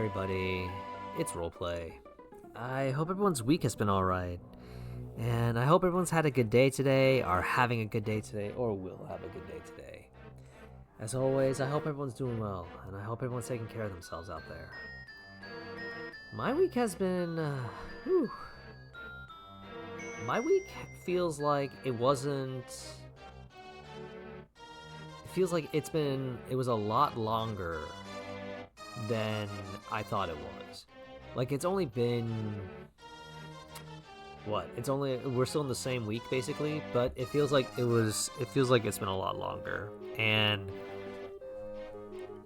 everybody, it's Roleplay. I hope everyone's week has been alright. And I hope everyone's had a good day today, are having a good day today, or will have a good day today. As always, I hope everyone's doing well, and I hope everyone's taking care of themselves out there. My week has been, My week feels like it wasn't... It feels like it was a lot longer than I thought it was. Like, it's only been... we're still in the same week, basically, but it feels like it's been a lot longer. And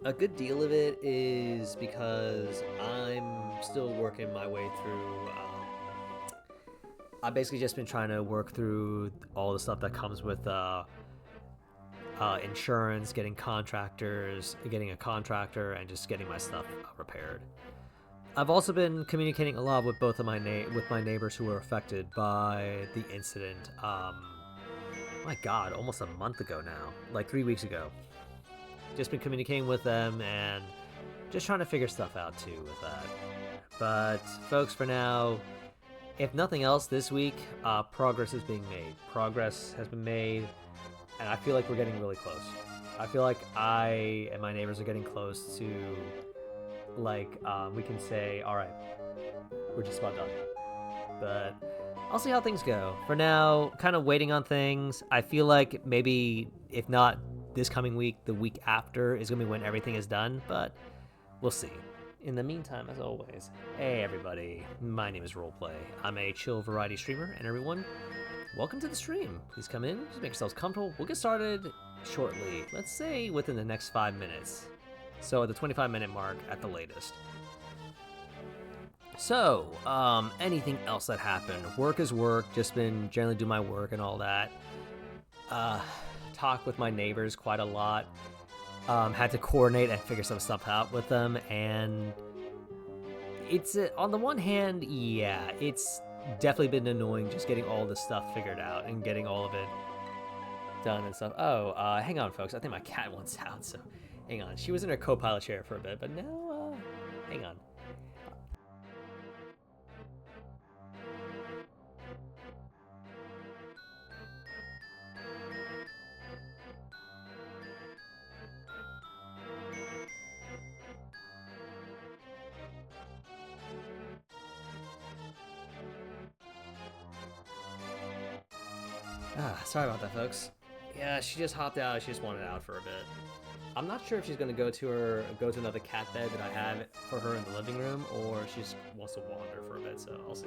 a good deal of it is because I'm still working my way through... I've basically just been trying to work through all the stuff that comes with insurance, getting a contractor, and just getting my stuff repaired. I've also been communicating a lot with both of my neighbors who were affected by the incident. My God, almost a month ago now, like 3 weeks ago. Just been communicating with them and just trying to figure stuff out too with that. But folks, for now, if nothing else, this week progress is being made. Progress has been made, and I feel like we're getting really close. I feel like I and my neighbors are getting close to, like, we can say, all right, we're just about done. But I'll see how things go. For now, kind of waiting on things. I feel like maybe, if not this coming week, the week after is going to be when everything is done, but we'll see. In the meantime, as always, hey everybody, my name is Roleplay. I'm a chill variety streamer, and everyone, welcome to the stream. Please come in, just make yourselves comfortable. We'll get started shortly, let's say within the next 5 minutes. So at the 25-minute mark at the latest. So, anything else that happened? Work is work, just been generally do my work and all that. Talk with my neighbors quite a lot. Had to coordinate and figure some stuff out with them, and it's on the one hand, yeah, it's definitely been annoying just getting all this stuff figured out and getting all of it done and stuff. Hang on, folks. I think my cat wants out, so hang on. She was in her co-pilot chair for a bit, but now, hang on. Sorry about that, folks. Yeah, she just hopped out. She just wanted out for a bit. I'm not sure if she's gonna go to another cat bed that I have for her in the living room, or she just wants to wander for a bit. So I'll see.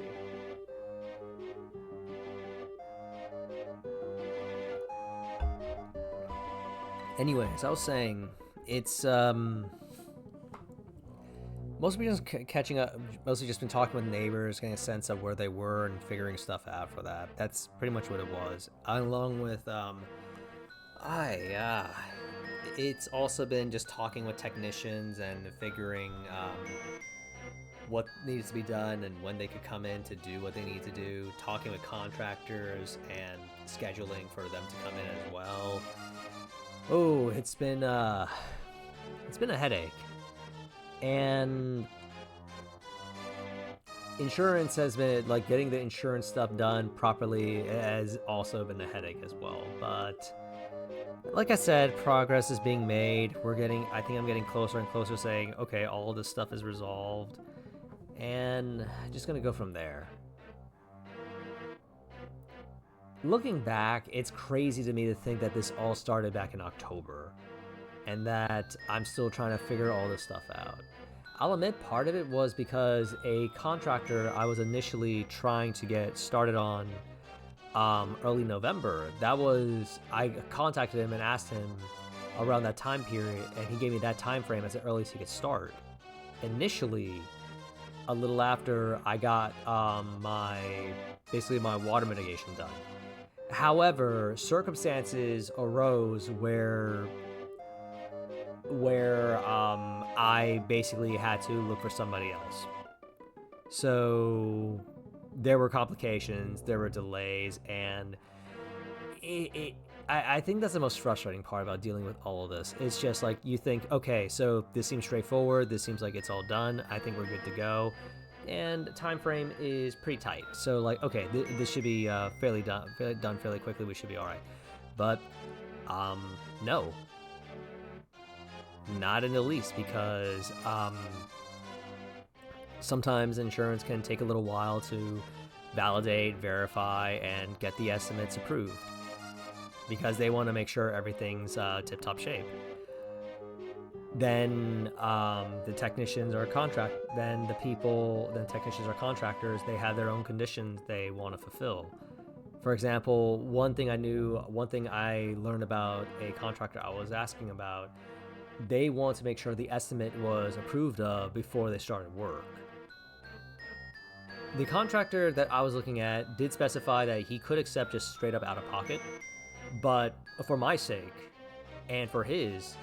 Anyways, I was saying, it's mostly just catching up. Mostly just been talking with neighbors, getting a sense of where they were and figuring stuff out for that. That's pretty much what it was. Along with it's also been just talking with technicians and figuring what needs to be done and when they could come in to do what they need to do. Talking with contractors and scheduling for them to come in as well. Oh, it's been a headache. And insurance has been, like, getting the insurance stuff done properly has also been a headache as well. But like I said, progress is being made. I think I'm getting closer and closer, saying, okay, all this stuff is resolved, and just gonna go from there. Looking back, it's crazy to me to think that this all started back in October, and that I'm still trying to figure all this stuff out. I'll admit part of it was because a contractor I was initially trying to get started on early November, I contacted him and asked him around that time period, and he gave me that time frame as the earliest he could start. Initially, a little after I got my water mitigation done. However, circumstances arose where I basically had to look for somebody else. So there were complications, there were delays, and I think that's the most frustrating part about dealing with all of this. It's just like you think, okay, so this seems straightforward. This seems like it's all done. I think we're good to go. And time frame is pretty tight. So like, okay, this should be fairly done fairly quickly. We should be all right. But no, not in the least, because sometimes insurance can take a little while to validate, verify, and get the estimates approved, because they want to make sure everything's tip-top shape. Then the technicians are technicians are contractors. They have their own conditions they want to fulfill. For example, one thing I learned about a contractor I was asking about, they want to make sure the estimate was approved of before they started work. The contractor that I was looking at did specify that he could accept just straight up out of pocket, but for my sake and for his,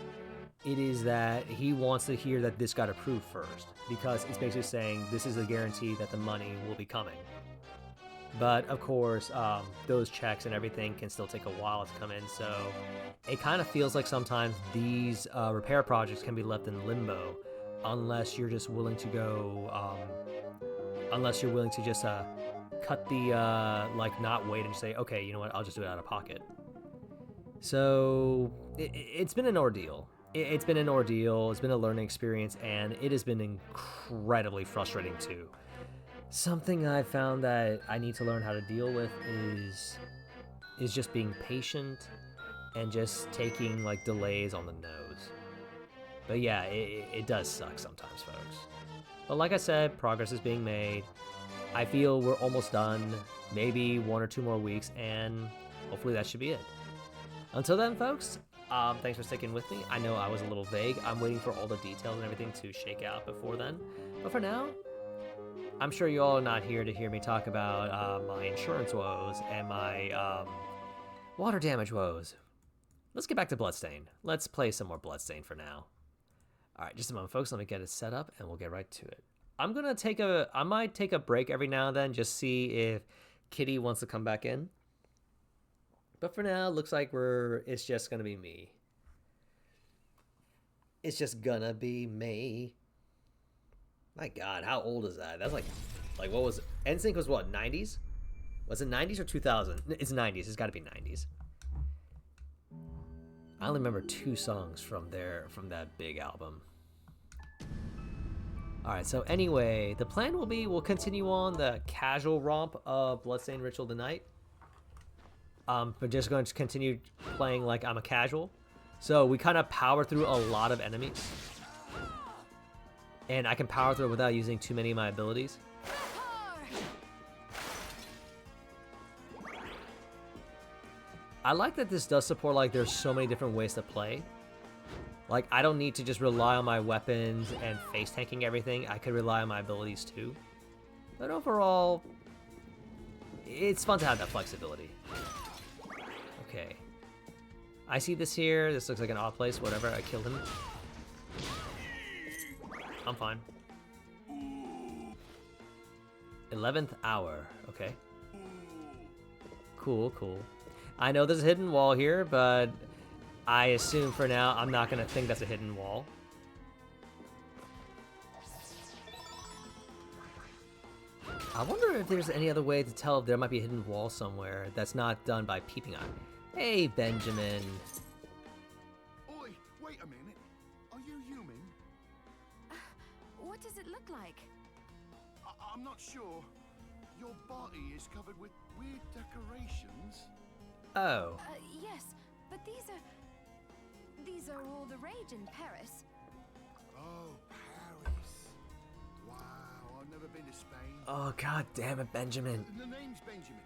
it is that he wants to hear that this got approved first, because it's basically saying this is a guarantee that the money will be coming. But of course, those checks and everything can still take a while to come in, so it kind of feels like sometimes these repair projects can be left in limbo unless you're just willing to go, cut the, not wait and just say, okay, you know what, I'll just do it out of pocket. So it's been an ordeal. It's been an ordeal. It's been a learning experience, and it has been incredibly frustrating too. Something I found that I need to learn how to deal with is just being patient and just taking like delays on the nose. But yeah, it does suck sometimes, folks. But like I said, progress is being made. I feel we're almost done. Maybe 1 or 2 more weeks, and hopefully that should be it. Until then, folks, thanks for sticking with me. I know I was a little vague. I'm waiting for all the details and everything to shake out before then. But for now, I'm sure you all are not here to hear me talk about my insurance woes and my water damage woes. Let's get back to Bloodstained. Let's play some more Bloodstained for now. All right, just a moment, folks. Let me get it set up, and we'll get right to it. I might take a break every now and then, just see if Kitty wants to come back in. But for now, it looks like it's just gonna be me. It's just gonna be me. My God, how old is that? That's like what was it? NSYNC was what, 90s? Was it 90s or 2000? It's 90s. It's got to be 90s. I only remember 2 songs from that big album. All right, so anyway, the plan will be we'll continue on the casual romp of Bloodstained Ritual tonight. We're just going to continue playing like I'm a casual. So we kind of power through a lot of enemies. And I can power through it without using too many of my abilities. I like that this does support, like, there's so many different ways to play. Like, I don't need to just rely on my weapons and face tanking everything. I could rely on my abilities too. But overall, it's fun to have that flexibility. Okay. I see this here. This looks like an odd place. Whatever. I killed him. I'm fine. 11th hour. Okay. Cool, cool. I know there's a hidden wall here, but I assume for now I'm not going to think that's a hidden wall. I wonder if there's any other way to tell if there might be a hidden wall somewhere that's not done by peeping on. Hey, Benjamin. Oi, wait a minute. Are you human? What does it look like? I'm not sure. Your body is covered with weird decorations. Oh. Yes, but these are all the rage in Paris. Oh, Paris. Wow, I've never been to Spain. Oh, God damn it, Benjamin. The name's Benjamin.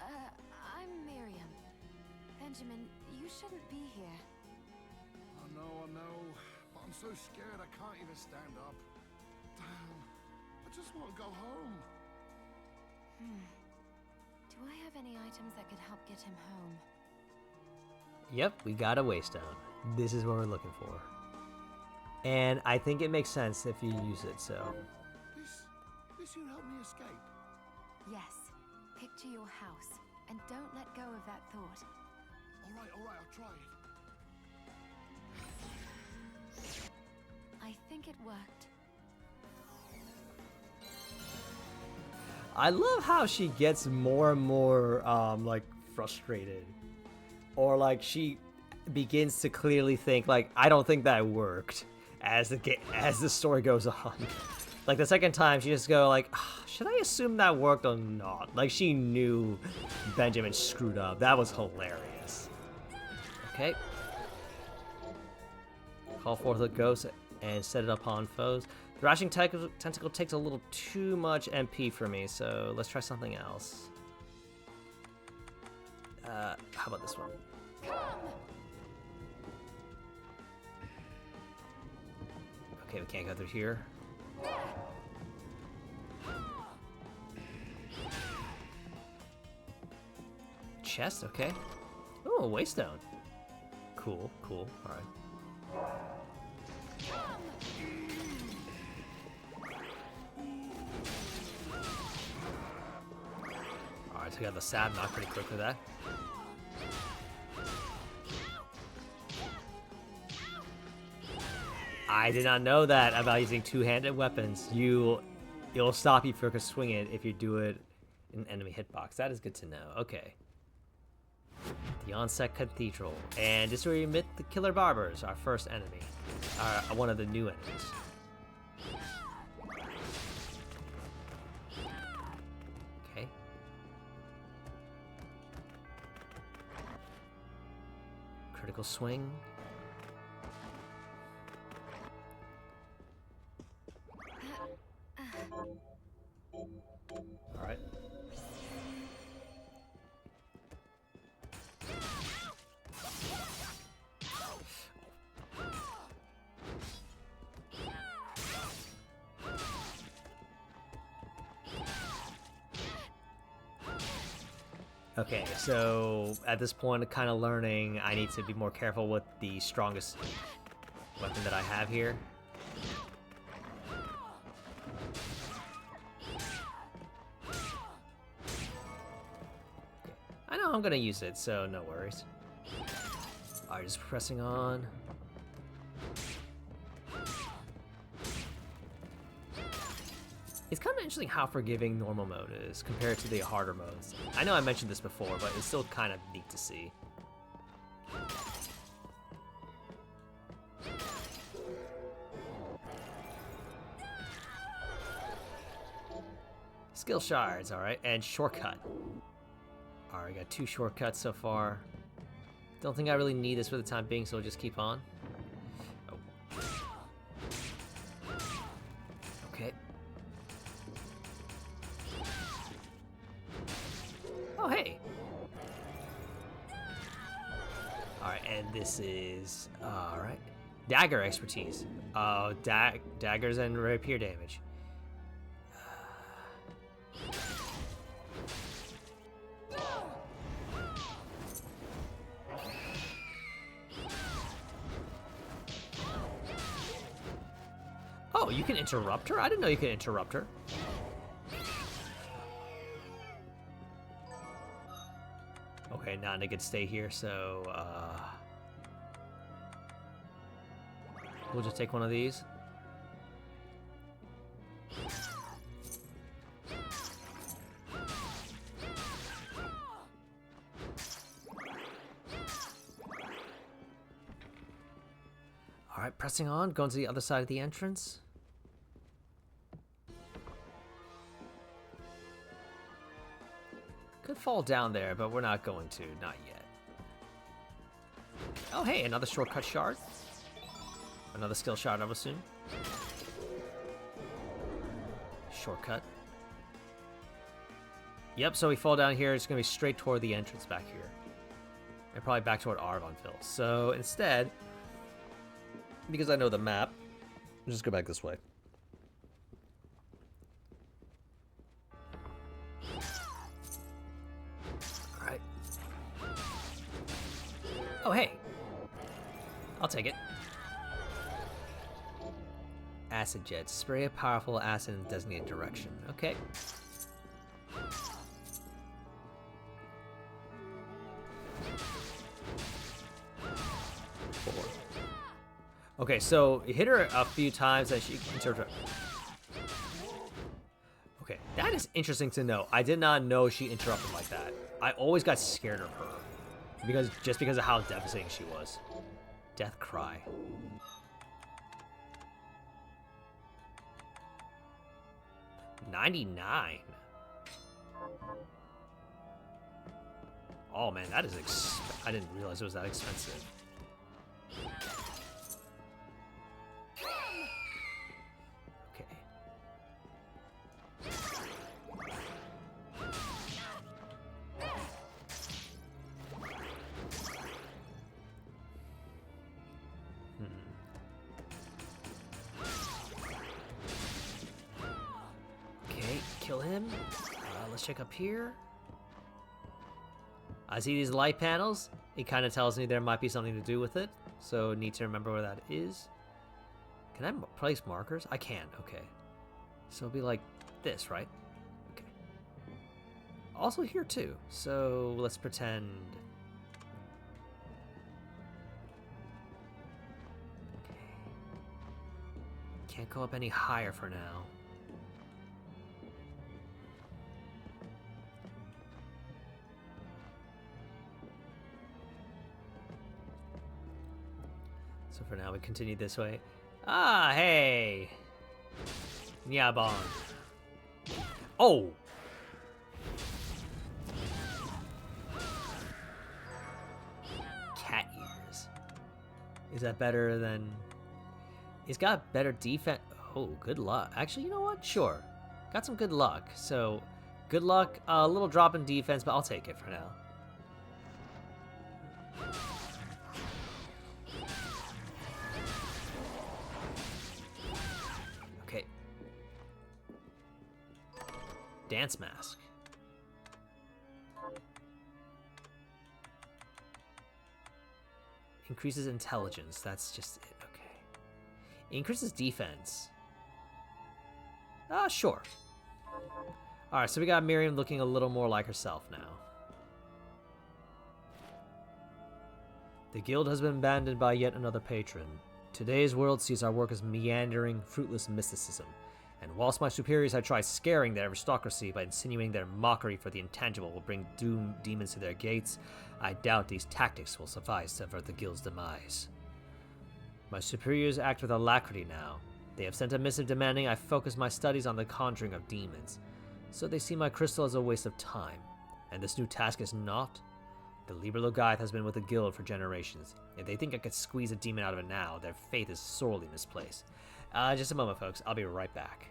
I'm Miriam. Benjamin, you shouldn't be here. I know. But I'm so scared I can't even stand up. Damn. I just want to go home. Do I have any items that could help get him home? Yep, we got a waystone. This is what we're looking for. And I think it makes sense if you use it, so. This will help me escape. Yes. Picture your house, and don't let go of that thought. All right, I'll try it. I think it worked. I love how she gets more and more like frustrated, or like she begins to clearly think like, I don't think that worked as the story goes on. Like the second time she just go like, should I assume that worked or not? Like she knew Benjamin screwed up. That was hilarious. Okay. Call forth a ghost and set it upon foes. Thrashing Tentacle takes a little too much MP for me, so let's try something else. How about this one? Okay, we can't go through here. Chest, okay. Oh, a waystone. Cool, cool, alright. Alright, so we got the stab knock pretty quick with that. I did not know that about using two-handed weapons. It'll stop you from swinging it if you do it in an enemy hitbox. That is good to know. Okay. The Onset Cathedral. And this is where we meet the Killer Barbers, our first enemy. One of the new enemies. Okay. Critical swing. All right. Okay, so at this point, kind of learning, I need to be more careful with the strongest weapon that I have here. I know I'm gonna use it, so no worries. Alright, just pressing on. It's kind of interesting how forgiving normal mode is compared to the harder modes. I know I mentioned this before, but it's still kind of neat to see. Skill shards, alright, and shortcut. Alright, got 2 shortcuts so far. Don't think I really need this for the time being, so we'll just keep on. Oh. Okay. Oh, hey! Alright, and this is... Alright. Dagger expertise. Daggers and rapier damage. Oh, you can interrupt her? I didn't know you could interrupt her. Okay, now they could stay here, so we'll just take one of these. Alright, pressing on, going to the other side of the entrance. Could fall down there, but we're not going to, not yet. Oh hey, another shortcut shard. Another skill shard, I would assume. Shortcut. Yep, so we fall down here, it's gonna be straight toward the entrance back here. And probably back toward Arvonville. So instead, because I know the map, I'll just go back this way. Alright. Oh, hey. I'll take it. Acid jet. Spray a powerful acid in a designated direction. Okay. Okay, so you hit her a few times and she interrupted. Okay, that is interesting to know. I did not know she interrupted like that. I always got scared of her because of how devastating she was. Death cry. $99. Oh man, that is I didn't realize it was that expensive. Okay. Okay, kill him. Let's check up here. I see these light panels. It kind of tells me there might be something to do with it, so need to remember where that is. Can I place markers? I can, okay. So it'll be like this, right? Okay. Also here too, so let's pretend... Okay. Can't go up any higher for now. So for now, we continue this way. Ah, hey! Nyabon. Oh! Cat ears. Is that better than... He's got better defense. Oh, good luck. Actually, you know what? Sure. Got some good luck. So, good luck. A little drop in defense, but I'll take it for now. Okay. Dance mask. Increases intelligence. That's just it. Okay. Increases defense. Sure. Alright, so we got Miriam looking a little more like herself now. The guild has been abandoned by yet another patron. Today's world sees our work as meandering, fruitless mysticism. And whilst my superiors have tried scaring their aristocracy by insinuating their mockery for the intangible will bring doom demons to their gates, I doubt these tactics will suffice to avert the guild's demise. My superiors act with alacrity now. They have sent a missive demanding I focus my studies on the conjuring of demons, so they see my crystal as a waste of time. And this new task is not. The Liber Logaeth has been with the guild for generations. If they think I could squeeze a demon out of it now, their faith is sorely misplaced. Just a moment, folks. I'll be right back.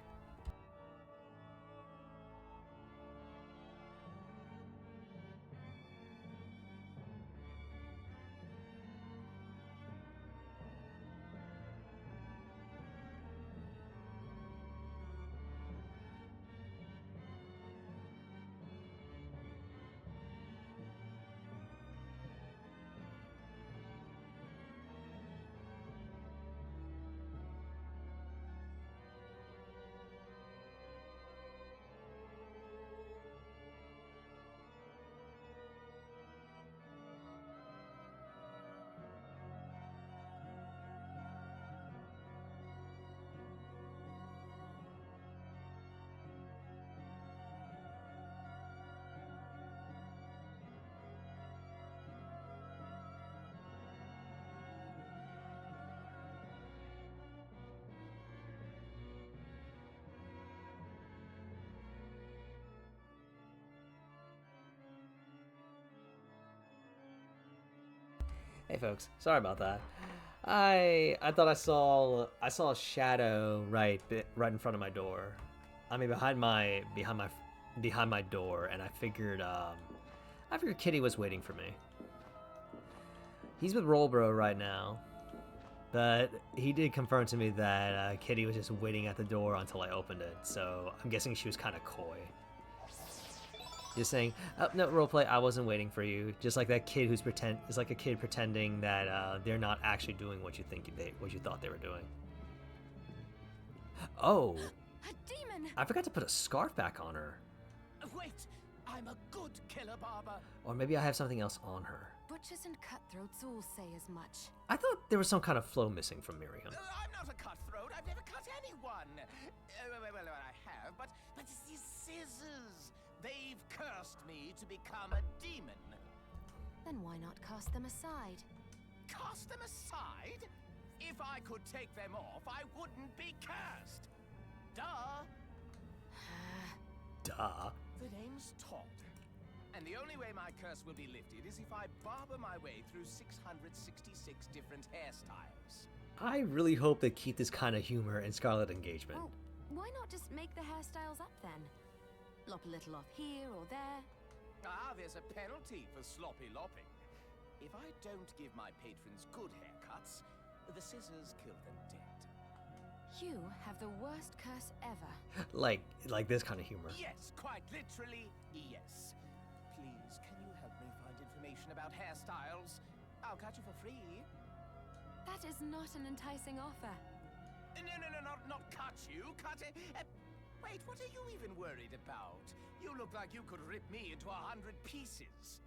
Hey folks, sorry about that. I thought I saw a shadow right in front of my door. I mean behind my door, and I figured Kitty was waiting for me. He's with Rollbro right now, but he did confirm to me that Kitty was just waiting at the door until I opened it. So I'm guessing she was kind of coy. Just saying, oh, no, roleplay, I wasn't waiting for you. Just like that kid is like a kid pretending that they're not actually doing what you thought they were doing. Oh, A demon! I forgot to put a scarf back on her. Wait, I'm a good killer barber. Or maybe I have something else on her. butchers and cutthroats all say as much. I thought there was some kind of flow missing from Miriam. I'm not a cutthroat. I've never cut anyone. Well, I have, but these scissors. They've cursed me to become a demon. Then why not cast them aside? Cast them aside? If I could take them off, I wouldn't be cursed. Duh. Duh. The name's Todd. And the only way my curse will be lifted is if I barber my way through 666 different hairstyles. I really hope they keep this kind of humor in Scarlet Engagement. Well, why not just make the hairstyles up then? Lop a little off here or there. Ah, there's a penalty for sloppy lopping. If I don't give my patrons good haircuts, the scissors kill them dead. You have the worst curse ever. Like this kind of humor. Yes, quite literally, yes. Please, can you help me find information about hairstyles? I'll cut you for free. That is not an enticing offer. No, not cut you. Cut it. Wait, what are you even worried about? You look like you could rip me into 100 pieces.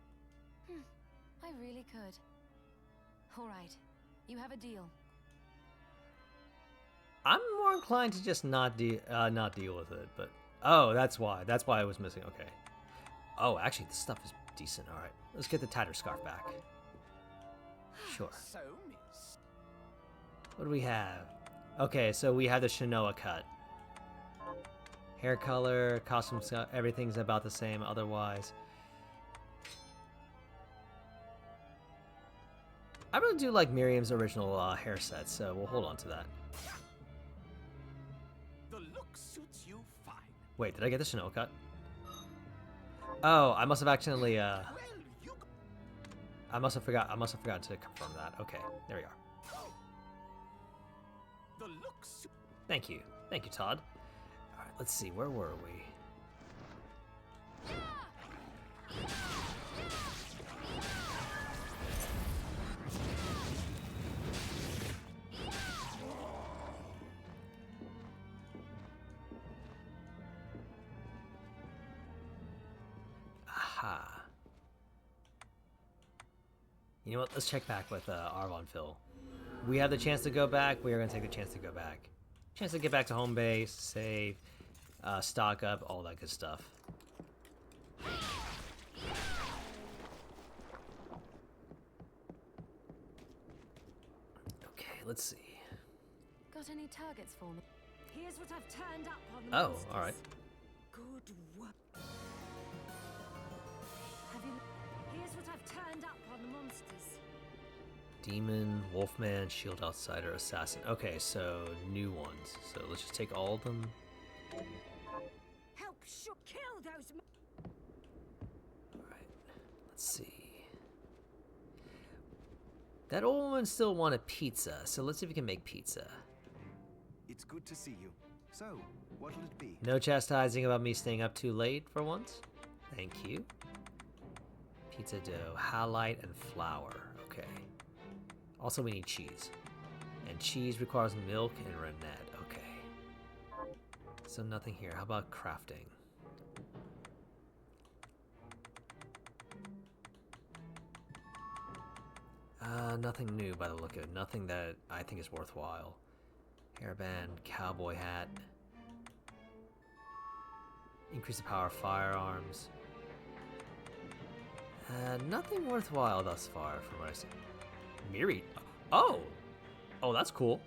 I really could. All right, you have a deal. I'm more inclined to just not deal with it, but oh, that's why it was missing. Okay. Oh, actually, this stuff is decent. All right, let's get the tattered scarf back. Sure. So, miss. What do we have? Okay, so we have the Shinoa cut. Hair color, costume, everything's about the same otherwise. I really do like Miriam's original hair set, so we'll hold on to that. The look suits you fine. Wait, did I get the Shinoa cut? Oh, I must have accidentally, Well, you... I must have forgot to confirm that. Okay, there we are. The look suits... Thank you, Todd. All right, let's see, where were we? Aha. You know what? Let's check back with Arvon Phil. We have the chance to go back. We are going to take the chance to go back. Chance to get back to home base, save, stock up, all that good stuff. Okay, let's see. Got any targets for me? Here's what I've turned up on the Oh, monsters. all right. Good work. Have you? Here's what I've turned up on the monsters. Demon, Wolfman, Shield Outsider, Assassin. Okay, so new ones. So let's just take all of them. Help kill those. Alright, let's see. That old woman still wanted pizza, so let's see if we can make pizza. It's good to see you. So, what'll it be? No chastising about me staying up too late for once. Thank you. Pizza dough, halite, and flour. Okay. Also, we need cheese. And cheese requires milk and rennet. Okay. So nothing here. How about crafting? Nothing new by the look of it. Nothing that I think is worthwhile. Hairband, cowboy hat. Increase the power of firearms. Nothing worthwhile thus far from what I see. Miri. Oh! Oh, that's cool.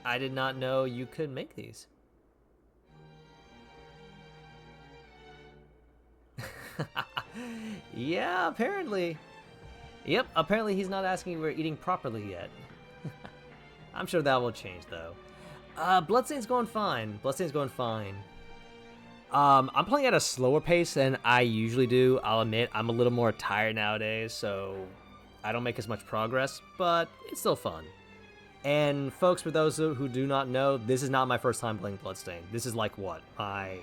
I did not know you could make these. Yeah, apparently. Yep, apparently he's not asking if we're eating properly yet. I'm sure that will change, though. Bloodstained's going fine. Bloodstained's going fine. I'm playing at a slower pace than I usually do. I'll admit, I'm a little more tired nowadays, so I don't make as much progress, but it's still fun. And folks, for those who do not know, this is not my first time playing Bloodstained. This is like, what, my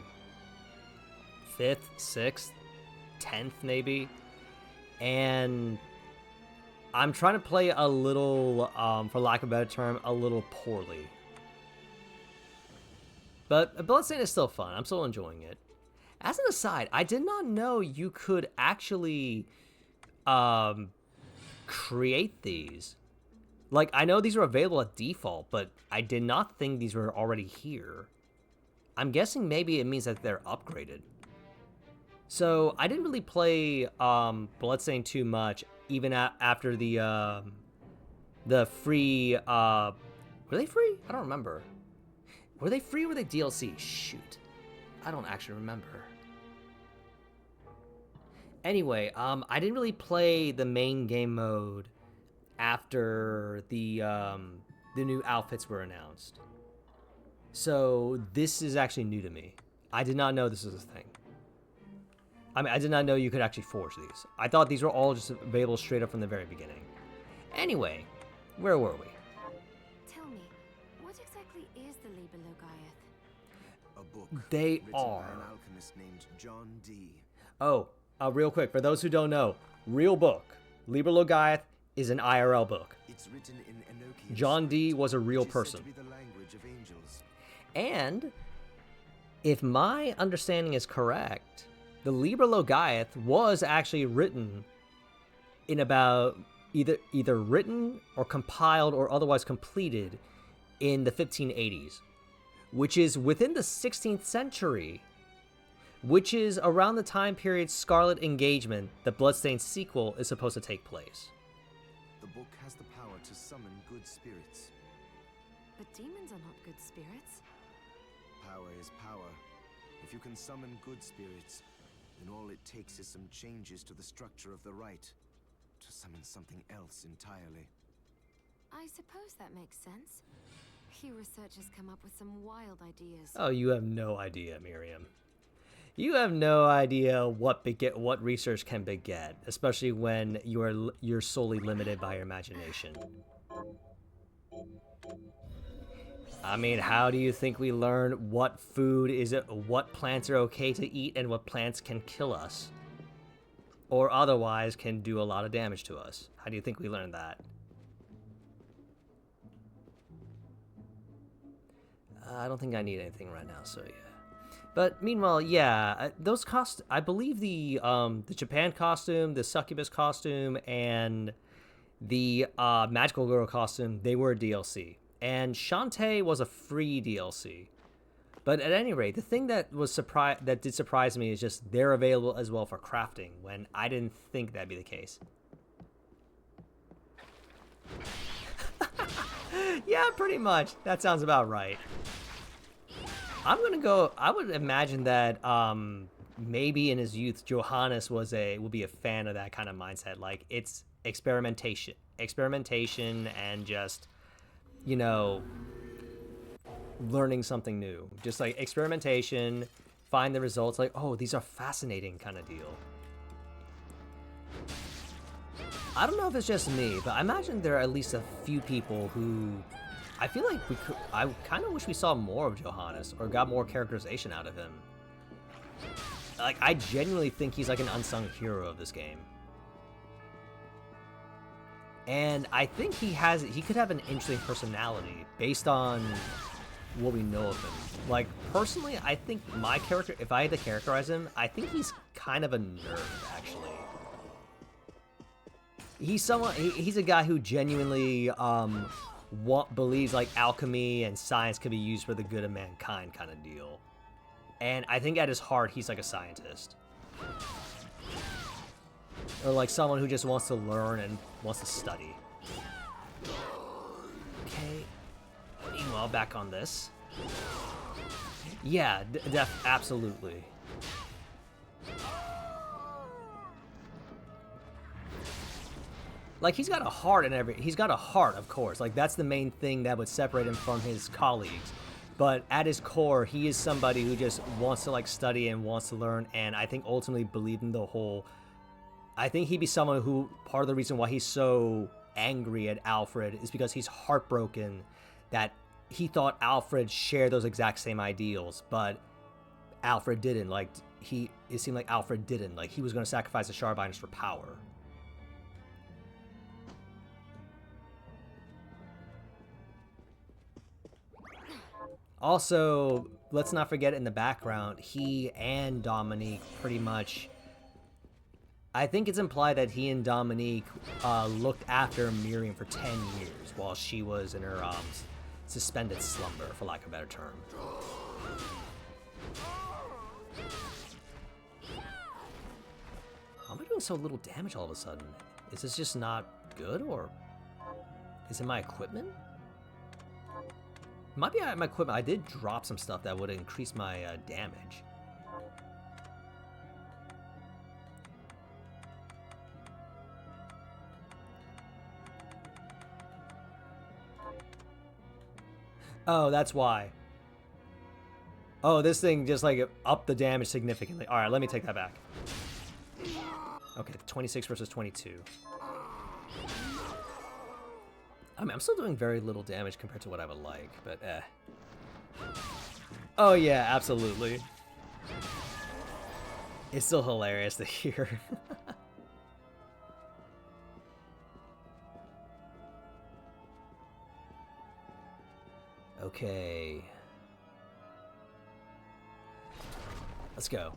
5th, 6th, 10th maybe? And I'm trying to play a little, for lack of a better term, a little poorly. But Bloodstained is still fun. I'm still enjoying it. As an aside, I did not know you could actually create these? Like, I know these were available at default, but I did not think these were already here. I'm guessing maybe it means that they're upgraded. So I didn't really play Bloodstained too much, even after the free. Were they free? I don't remember. Were they free or were they DLC? Shoot, I don't actually remember. Anyway, I didn't really play the main game mode after the new outfits were announced. So this is actually new to me. I did not know this was a thing. I mean, I did not know you could actually forge these. I thought these were all just available straight up from the very beginning. Anyway, where were we? Tell me, what exactly is the Liber Logaeth? A book They written by are. an alchemist named John D. Oh, real quick, for those who don't know, real book. Liber Logaeth is an IRL book. It's written in Enochian John D script, was a real which is said person. to be the language of angels. And if my understanding is correct, the Liber Logaeth was actually written in about either written or compiled or otherwise completed in the 1580s, which is within the 16th century, which is around the time period Scarlet Engagement, the Bloodstained sequel, is supposed to take place. The book has the power to summon good spirits. But demons are not good spirits. Power is power. If you can summon good spirits, then all it takes is some changes to the structure of the rite to summon something else entirely. I suppose that makes sense. You researchers come up with some wild ideas. Oh, you have no idea, Miriam. You have no idea what research can beget, especially when you're solely limited by your imagination. I mean, how do you think we learn what what plants are okay to eat and what plants can kill us? Or otherwise can do a lot of damage to us? How do you think we learned that? I don't think I need anything right now, so yeah. But meanwhile, yeah, those I believe the Japan costume, the succubus costume, and the magical girl costume, they were DLC. And Shantae was a free DLC. But at any rate, the thing that did surprise me is just they're available as well for crafting, when I didn't think that'd be the case. Yeah, pretty much. That sounds about right. I would imagine that maybe in his youth Johannes will be a fan of that kind of mindset. Like, it's experimentation and just, you know, learning something new. Just like experimentation, find the results, like, oh, these are fascinating kind of deal. I don't know if it's just me, but I imagine there are at least a few people who I feel like I kind of wish we saw more of Johannes or got more characterization out of him. Like, I genuinely think he's like an unsung hero of this game. And I think he could have an interesting personality based on what we know of him. Like, personally, I think my character, if I had to characterize him, I think he's kind of a nerd, actually. He's a guy who genuinely believes like alchemy and science can be used for the good of mankind kind of deal. And I think at his heart, he's like a scientist. Or like someone who just wants to learn and wants to study. Okay. Meanwhile, back on this. Yeah, absolutely. Like, he's got a heart he's got a heart, of course. Like, that's the main thing that would separate him from his colleagues. But at his core, he is somebody who just wants to, like, study and wants to learn, and I think ultimately believe in the whole... I think he'd be someone who, part of the reason why he's so angry at Alfred is because he's heartbroken that he thought Alfred shared those exact same ideals, but Alfred didn't. Like, it seemed like Alfred didn't. Like, he was going to sacrifice the Shardbinders for power. Also, let's not forget in the background, he and Dominique pretty much I think it's implied that he and Dominique looked after Miriam for 10 years while she was in her suspended slumber, for lack of a better term. How am I doing so little damage all of a sudden? Is this just not good, or is it my equipment? It might be my equipment. I did drop some stuff that would increase my damage. Oh, that's why. Oh, this thing just like upped the damage significantly. All right, let me take that back. Okay, 26 versus 22. I mean, I'm still doing very little damage compared to what I would like, but eh. Oh yeah, absolutely. It's still hilarious to hear. Okay. Let's go.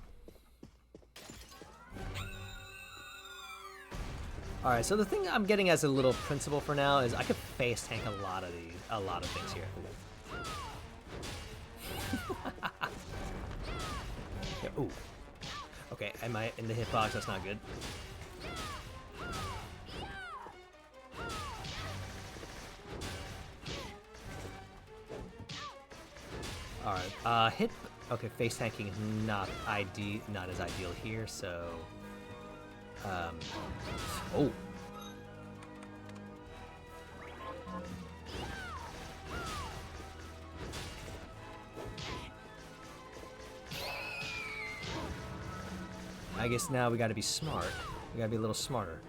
Alright, so the thing I'm getting as a little principle for now is I could face tank a lot of things here. Yeah, ooh. Okay, am I in the hitbox? That's not good. Alright, hit. Okay, face tanking is not as ideal here, so. Oh. I guess now we gotta be smart. We gotta be a little smarter.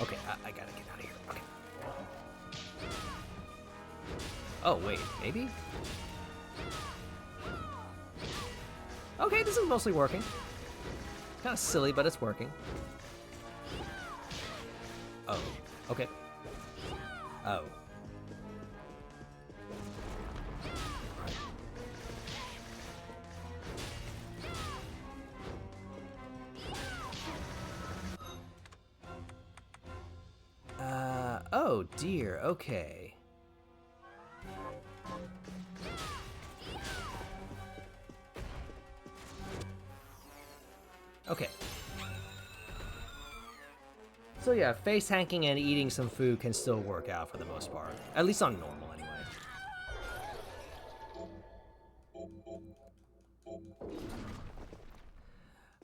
Okay, I gotta get out of here. Okay. Oh, wait, maybe? Okay, this is mostly working. Kind of silly, but it's working. Oh, okay. Oh. Oh dear, okay. Okay. So yeah, face tanking and eating some food can still work out for the most part. At least on normal, anyway.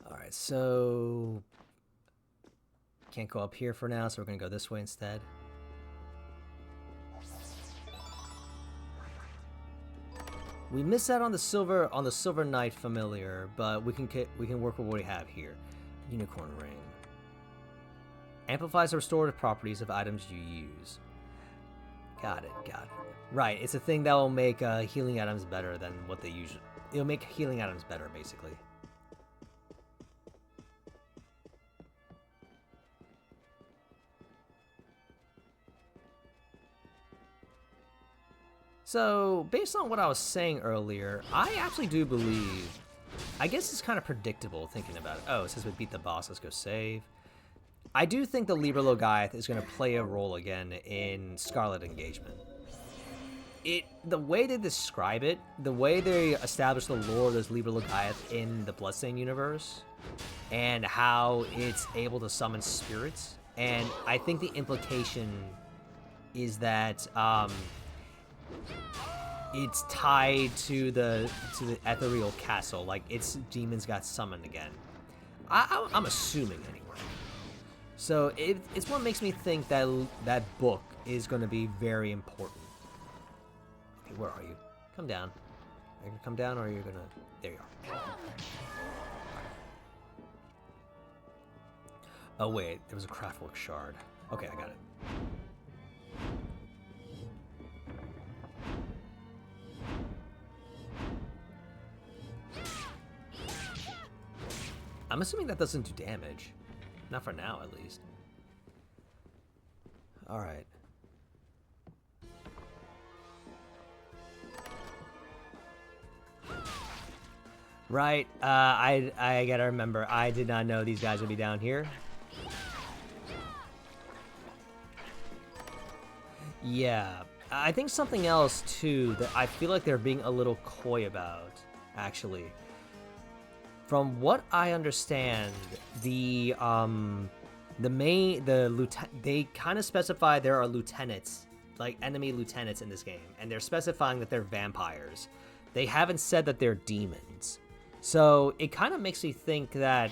Alright, so... Can't go up here for now, so we're gonna go this way instead. We miss out on the silver knight familiar, but we can work with what we have here. Unicorn ring amplifies the restorative properties of items you use. Got it. Right, it's a thing that will make healing items better than what they usually. It'll make healing items better, basically. So, based on what I was saying earlier, I actually do believe... I guess it's kind of predictable thinking about it. Oh, it says we beat the boss, let's go save. I do think the Libra Logaeth is going to play a role again in Scarlet Engagement. The way they describe it, the way they establish the lore of this Libra Logaeth in the Bloodstained universe, and how it's able to summon spirits, and I think the implication is that... it's tied to the ethereal castle, like its demons got summoned again. I'm assuming anyway. So it's what makes me think that that book is going to be very important. Okay, where are you? Come down. Are you gonna come down, or are you gonna? There you are. Oh wait, there was a craftwork shard. Okay, I got it. I'm assuming that doesn't do damage. Not for now, at least. Alright. Right, I gotta remember, I did not know these guys would be down here. Yeah, I think something else too that I feel like they're being a little coy about, actually. From what I understand, they kind of specify there are lieutenants, like enemy lieutenants in this game, and they're specifying that they're vampires. They haven't said that they're demons. So it kind of makes me think that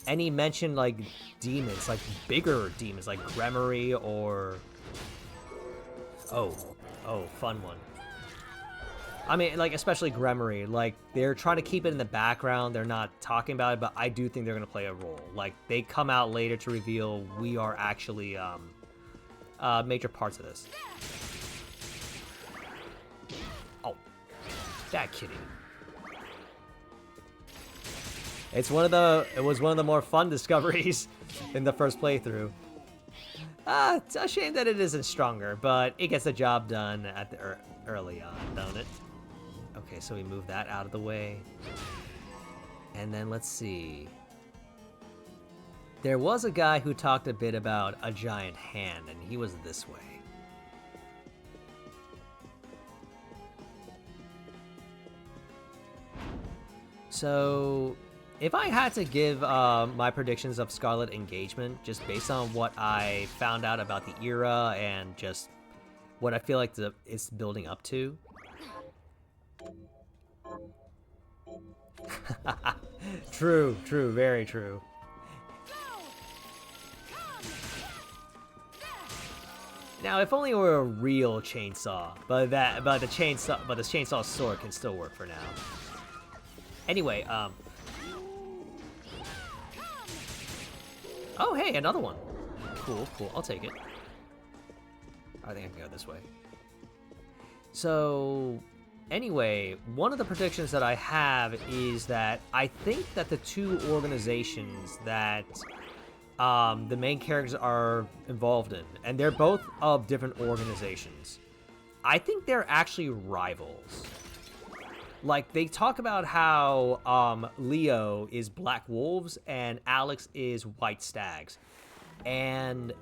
any mention like demons, like bigger demons, like Gremory or oh, fun one. I mean, like, especially Gremory, like, they're trying to keep it in the background, they're not talking about it, but I do think they're going to play a role. Like, they come out later to reveal we are actually, major parts of this. Oh, that kitty. It was one of the more fun discoveries in the first playthrough. It's a shame that it isn't stronger, but it gets the job done at the early on, don't it? Okay, so we move that out of the way. And then let's see. There was a guy who talked a bit about a giant hand, and he was this way. So, if I had to give my predictions of Scarlet Engagement, just based on what I found out about the era and just what I feel like it's building up to. True, very true. Now, if only it were a real chainsaw, but the chainsaw sword can still work for now. Anyway, oh, hey, another one. Cool, I'll take it. I think I can go this way. So, anyway, one of the predictions that I have is that I think that the two organizations that the main characters are involved in, and they're both of different organizations, I think they're actually rivals. Like, they talk about how Leo is Black Wolves and Alex is White Stags. And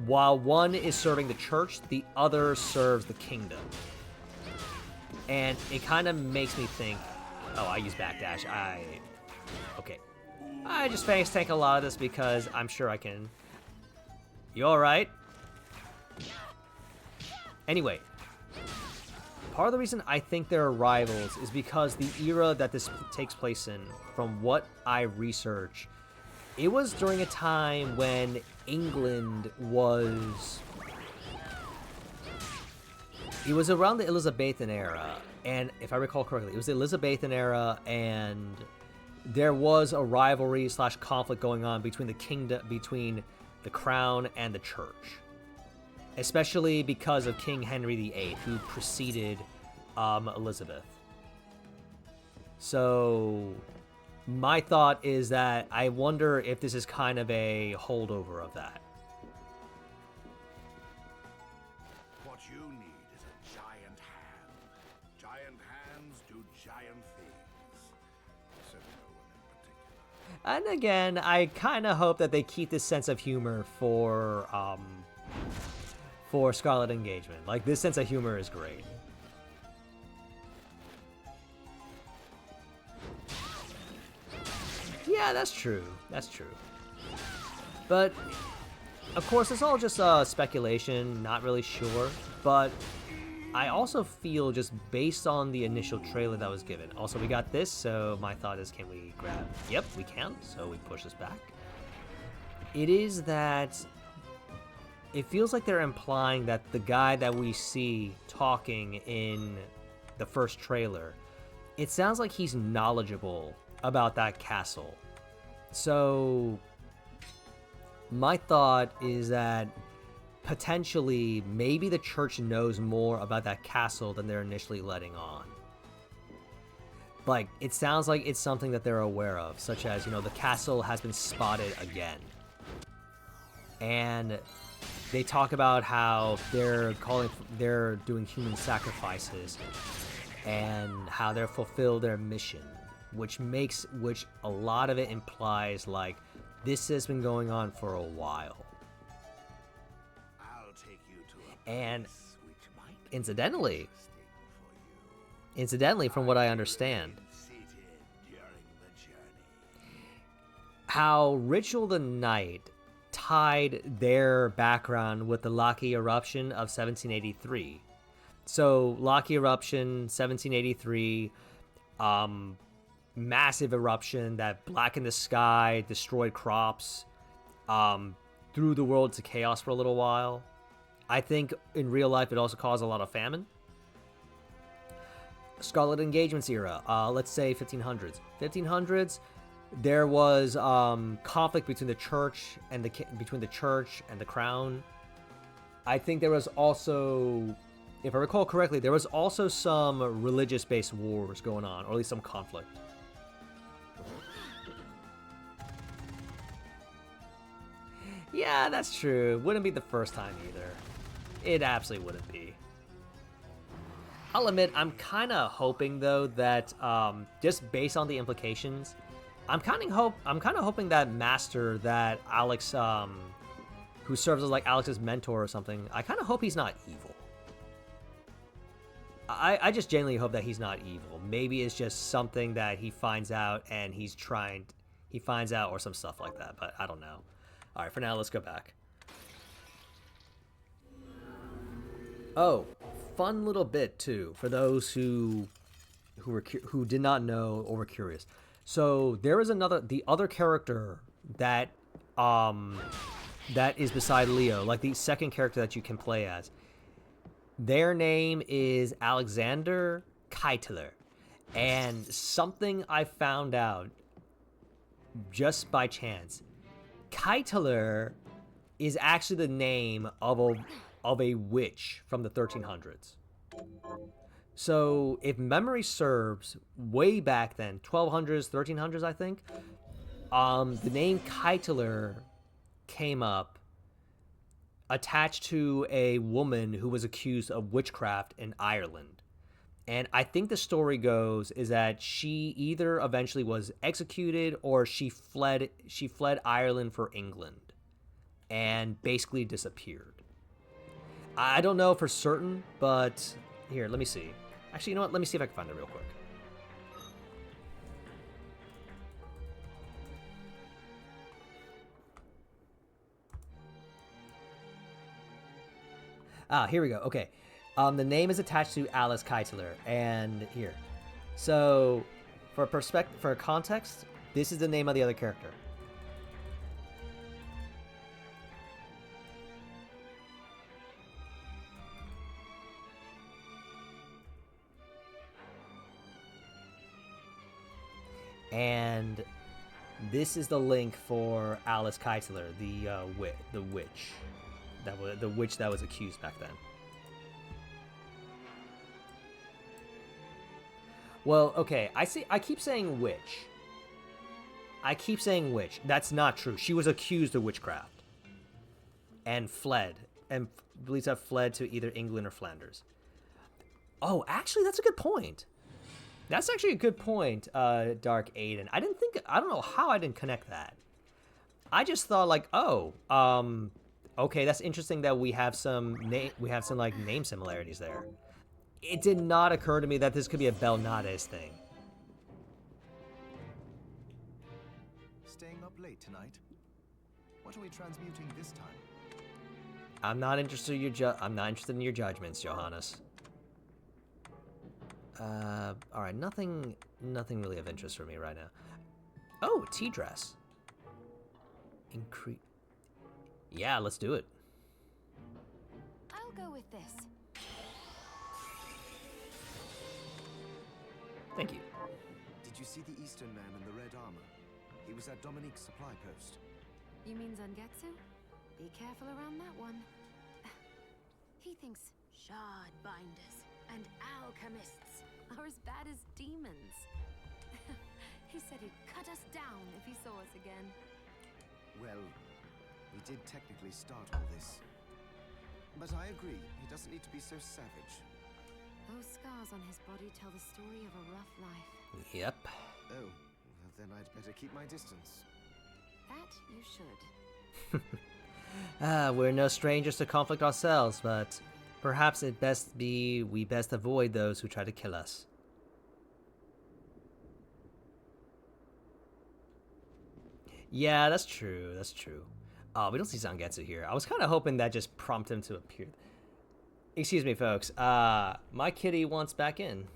while one is serving the church, the other serves the kingdom. And it kind of makes me think... Oh, I use backdash. Okay. I just face tank a lot of this because I'm sure I can... You alright? Anyway. Part of the reason I think they're rivals is because the era that this takes place in, from what I research, it was during a time when England was... It was around the Elizabethan era, and if I recall correctly, it was the Elizabethan era, and there was a rivalry / conflict going on between the crown and the church. Especially because of King Henry VIII, who preceded Elizabeth. So, my thought is that I wonder if this is kind of a holdover of that. What you need is a giant hand. Giant hands do giant things. Said no one in particular. And again, I kind of hope that they keep this sense of humor for Scarlet Engagement. Like, this sense of humor is great. Yeah, that's true. But, of course, it's all just speculation, not really sure. But I also feel, just based on the initial trailer that was given. Also, we got this, so my thought is, can we grab... Yep, we can, so we push this back. It is that... It feels like they're implying that the guy that we see talking in the first trailer, it sounds like he's knowledgeable about that castle. So, my thought is that potentially, maybe the church knows more about that castle than they're initially letting on. Like, it sounds like it's something that they're aware of, such as, the castle has been spotted again. And they talk about how they're doing human sacrifices and how they're fulfilled their mission. which a lot of it implies like this has been going on for a while. I'll take you to a And place which might be incidentally, interesting for you. from what I understand, Remain seated during the journey. how Ritual the Night tied their background with the Laki eruption of 1783. So Laki eruption 1783, massive eruption that blackened the sky, destroyed crops, threw the world to chaos for a little while. I think in real life it also caused a lot of famine. Scarlet Engagements era, let's say 1500s. 1500s, there was conflict between the church and the crown. I think there was also, if I recall correctly, there was also some religious-based wars going on, or at least some conflict. Yeah, that's true. Wouldn't be the first time either. It absolutely wouldn't be. I'll admit, I'm kind of hoping though that just based on the implications, I'm kind of hoping that Master, that Alex, who serves as like Alex's mentor or something, I kind of hope he's not evil. I just genuinely hope that he's not evil. Maybe it's just something that he finds out and he finds out or some stuff like that, but I don't know. All right, for now, let's go back. Oh, fun little bit too for those who did not know or were curious. So there is the other character that is beside Leo, like the second character that you can play as. Their name is Alexander Keitler, and something I found out just by chance. Keitler is actually the name of a witch from the 1300s. So, if memory serves, way back then, 1200s, 1300s, I think, the name Keitler came up attached to a woman who was accused of witchcraft in Ireland. And I think the story goes is that she either eventually was executed or she fled Ireland for England and basically disappeared. I don't know for certain, but here, let me see. Actually, you know what? Let me see if I can find it real quick. Here we go. Okay. The name is attached to Alice Keitler, and here. So, for context, this is the name of the other character. And this is the link for Alice Keitler, the witch that was accused back then. Well, okay, I keep saying witch. That's not true. She was accused of witchcraft and fled, and believes have fled to either England or Flanders. Oh, actually, that's a good point. That's actually a good point, Dark Aiden. I don't know how I didn't connect that. I just thought like, okay, that's interesting that we have some like name similarities there. It did not occur to me that this could be a Belnades thing. Staying up late tonight? What are we transmuting this time? I'm not interested in your judgments, Johannes. All right, nothing really of interest for me right now. Oh, tea dress. Yeah, let's do it. I'll go with this. Thank you. Did you see the Eastern man in the red armor? He was at Dominique's supply post. You mean Zangetsu? Be careful around that one. He thinks shard binders and alchemists are as bad as demons. He said he'd cut us down if he saw us again. Well, we did technically start all this. But I agree, he doesn't need to be so savage. Those scars on his body tell the story of a rough life. Yep. Oh, well, then I'd better keep my distance. That you should. We're no strangers to conflict ourselves, but perhaps we best avoid those who try to kill us. Yeah, that's true. That's true. We don't see Zangetsu here. I was kind of hoping that just prompted him to appear. Excuse me, folks. My kitty wants back in.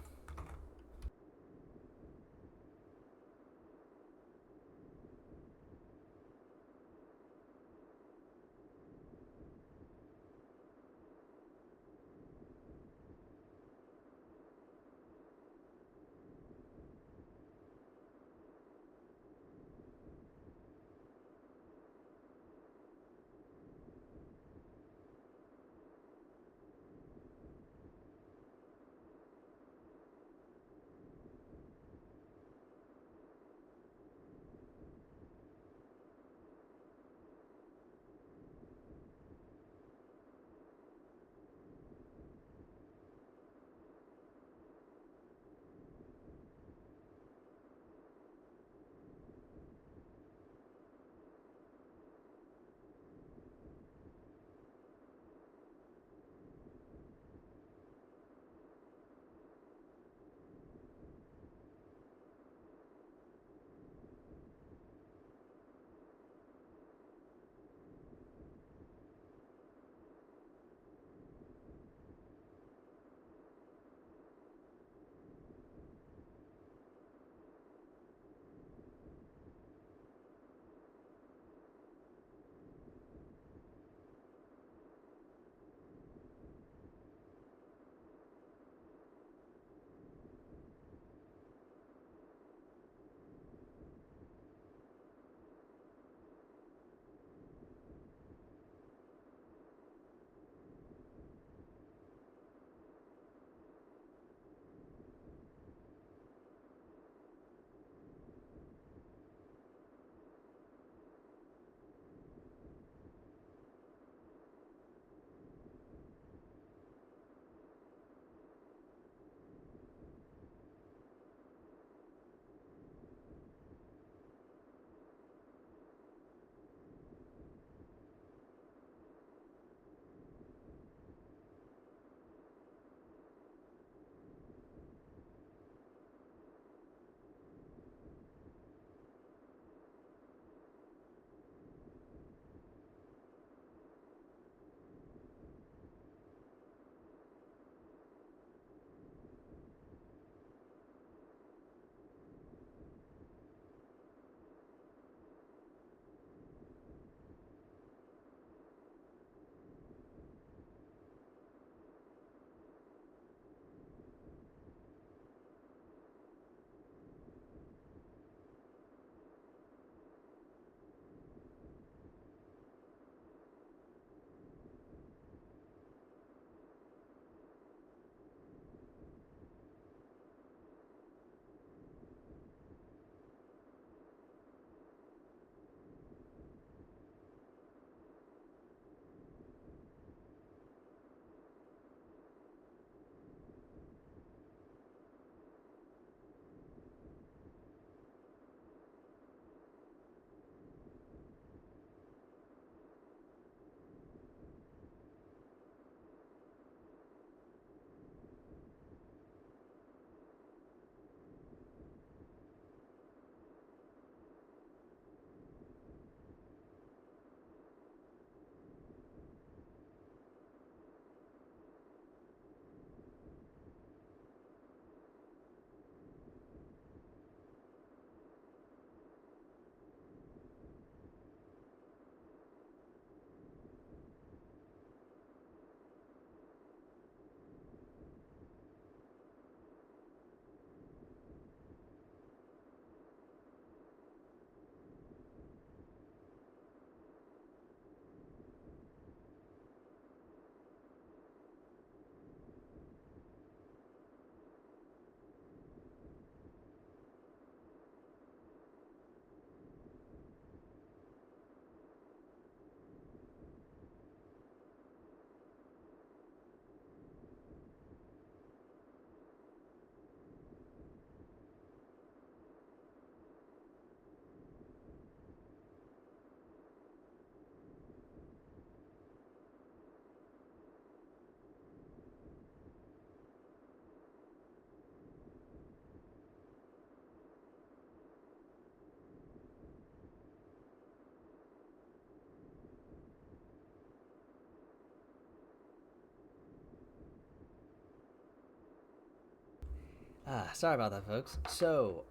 Sorry about that, folks. So,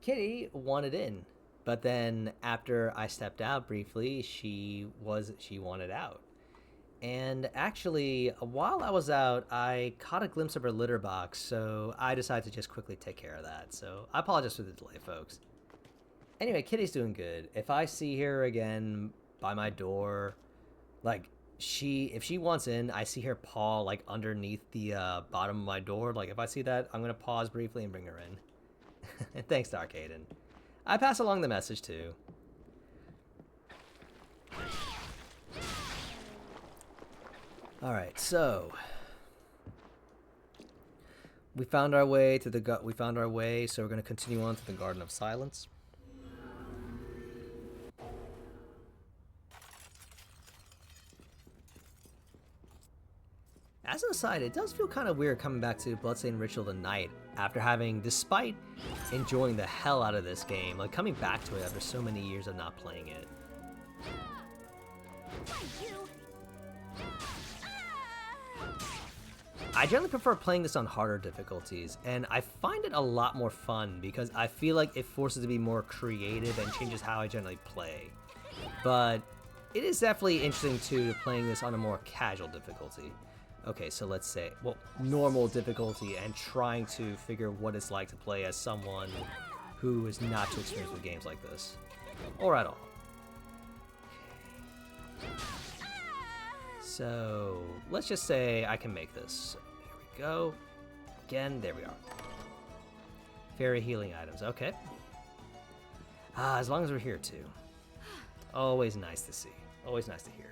Kitty wanted in, but then after I stepped out briefly, she wanted out. And actually, while I was out, I caught a glimpse of her litter box, so I decided to just quickly take care of that. So I apologize for the delay, folks. Anyway, Kitty's doing good. If I see her again by my door, like if she wants in, I see her paw like underneath the bottom of my door. Like if I see that, I'm gonna pause briefly and bring her in. And thanks, Dark Aiden. I pass along the message too. All right, so we found our way to the we found our way, so we're going to continue on to the Garden of Silence. As an aside, it does feel kind of weird coming back to Bloodstained Ritual tonight after having, despite enjoying the hell out of this game, like coming back to it after so many years of not playing it. I generally prefer playing this on harder difficulties, and I find it a lot more fun because I feel like it forces me to be more creative and changes how I generally play. But it is definitely interesting too playing this on a more casual difficulty. Okay, so let's say, well, normal difficulty, and trying to figure what it's like to play as someone who is not too experienced with games like this, or at all. So let's just say I can make this. Here we go. Again, there we are. Fairy healing items. Okay. As long as we're here too. Always nice to see. Always nice to hear.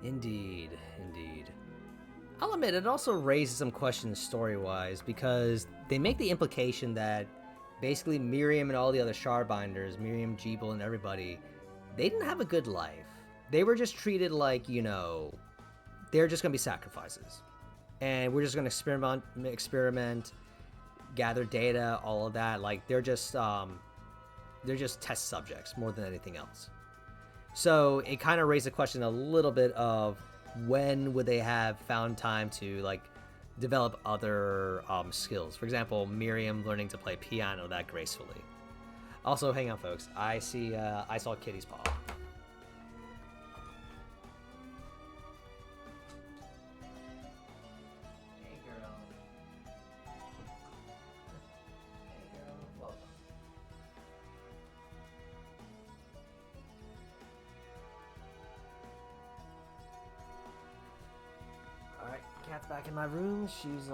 Indeed, indeed. I'll admit, it also raises some questions story-wise, because they make the implication that basically Miriam and all the other Shardbinders, Miriam, Jeeble, and everybody, they didn't have a good life. They were just treated like, you know, they're just gonna be sacrifices. And we're just gonna experiment, gather data, all of that. Like, they're just test subjects more than anything else. So it kind of raised the question a little bit of when would they have found time to like develop other skills. For example, Miriam learning to play piano that gracefully. Also, hang on, folks. I saw Kitty's paw. Hey, girl. Hey, girl. Welcome. Alright, Cat's back in my room. She's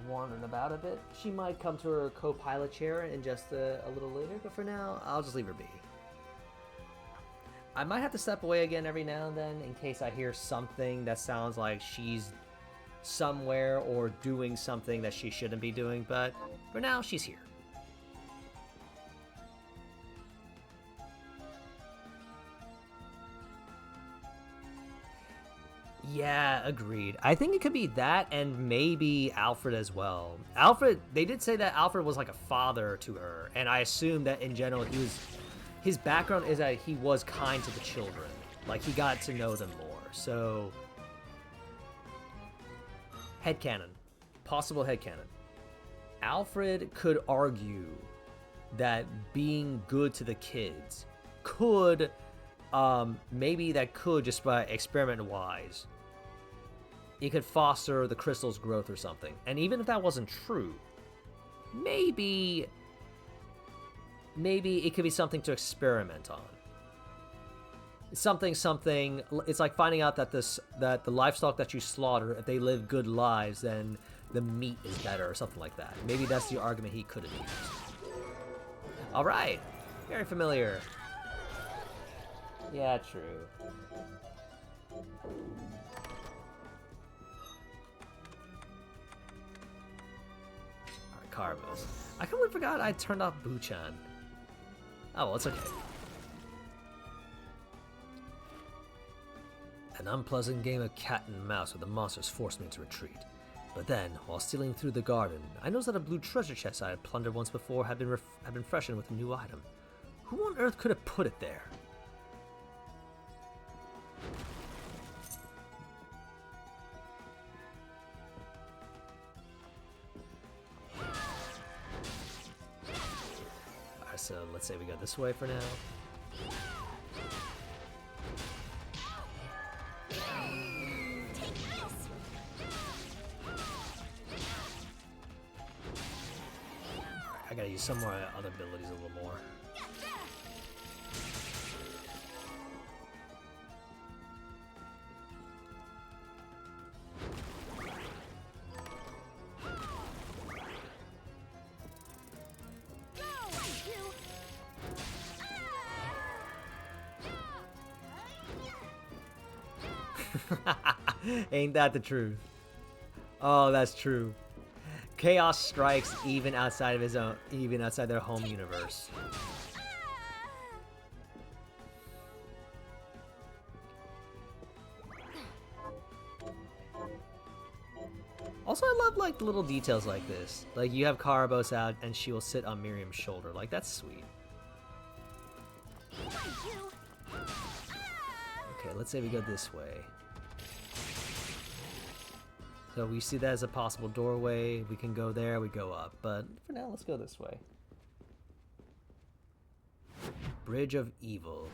wandering about a bit. She might come to her co-pilot chair in just a little later, but for now, I'll just leave her be. I might have to step away again every now and then in case I hear something that sounds like she's somewhere or doing something that she shouldn't be doing, but for now, she's here. Yeah, agreed. I think it could be that and maybe Alfred as well. Alfred, they did say that Alfred was like a father to her, and I assume that in general his background is that he was kind to the children. Like, he got to know them more. So, headcanon. Possible headcanon. Alfred could argue that being good to the kids could, maybe that could, just by experiment-wise, it could foster the crystal's growth or something. And even if that wasn't true, maybe it could be something to experiment on. Something. It's like finding out that the livestock that you slaughter, if they live good lives, then the meat is better or something like that. Maybe that's the argument he could have used. All right, very familiar. Yeah, true. Alright, Carbos. I completely forgot I turned off Buchan. Oh, well, it's okay. An unpleasant game of cat and mouse where the monsters forced me to retreat. But then, while stealing through the garden, I noticed that a blue treasure chest I had plundered once before had been freshened with a new item. Who on earth could have put it there? Alright, so let's say we go this way for now. I gotta use some more other abilities a little more. Ain't that the truth? Oh, that's true. Chaos strikes even outside of his own, even outside their home universe. Also, I love like little details like this. Like you have Karabos out and she will sit on Miriam's shoulder. Like that's sweet. Okay, let's say we go this way. So we see that as a possible doorway. We can go there, we go up. But for now, let's go this way. Bridge of Evil.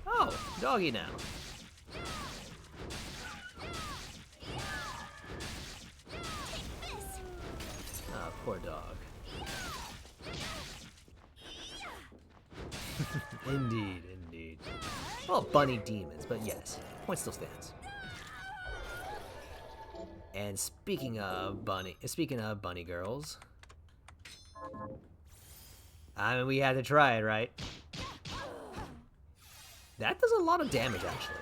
Oh, doggy now. Ah, poor dog. Indeed, indeed. Well, bunny demons, but yes, point still stands. And speaking of bunny girls, I mean, we had to try it, right? That does a lot of damage, actually.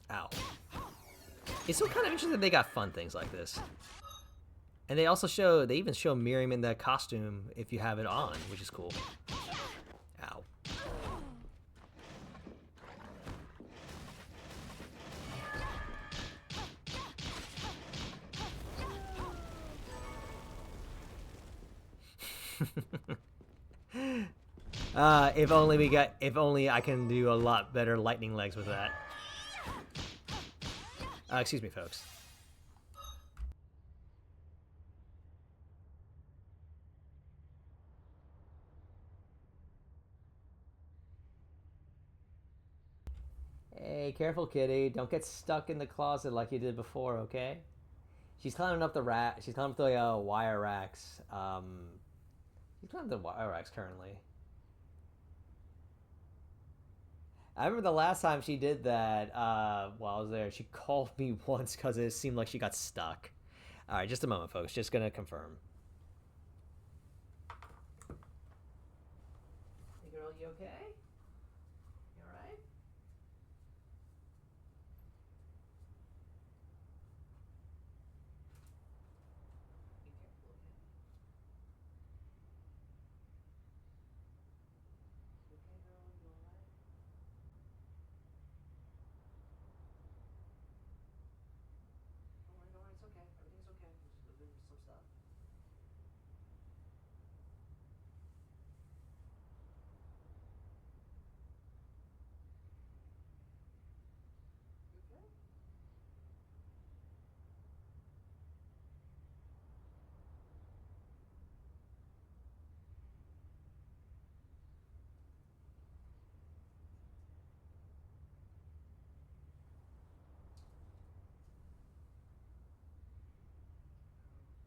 Ow. It's still kind of interesting that they got fun things like this. And they even show Miriam in that costume if you have it on, which is cool. Ow. If only I can do a lot better lightning legs with that. Excuse me, folks. Hey, careful, kitty. Don't get stuck in the closet like you did before, okay? She's climbing up the She's climbing up the wire racks. She's climbing up the wire racks currently. I remember the last time she did that, while I was there, she called me once because it seemed like she got stuck. Alright, just a moment, folks. Just gonna confirm. Thank you You okay? You alright? Be careful, okay? You okay, girl? You alright? Don't worry, it's okay. Everything's okay. Just living with some stuff. You okay?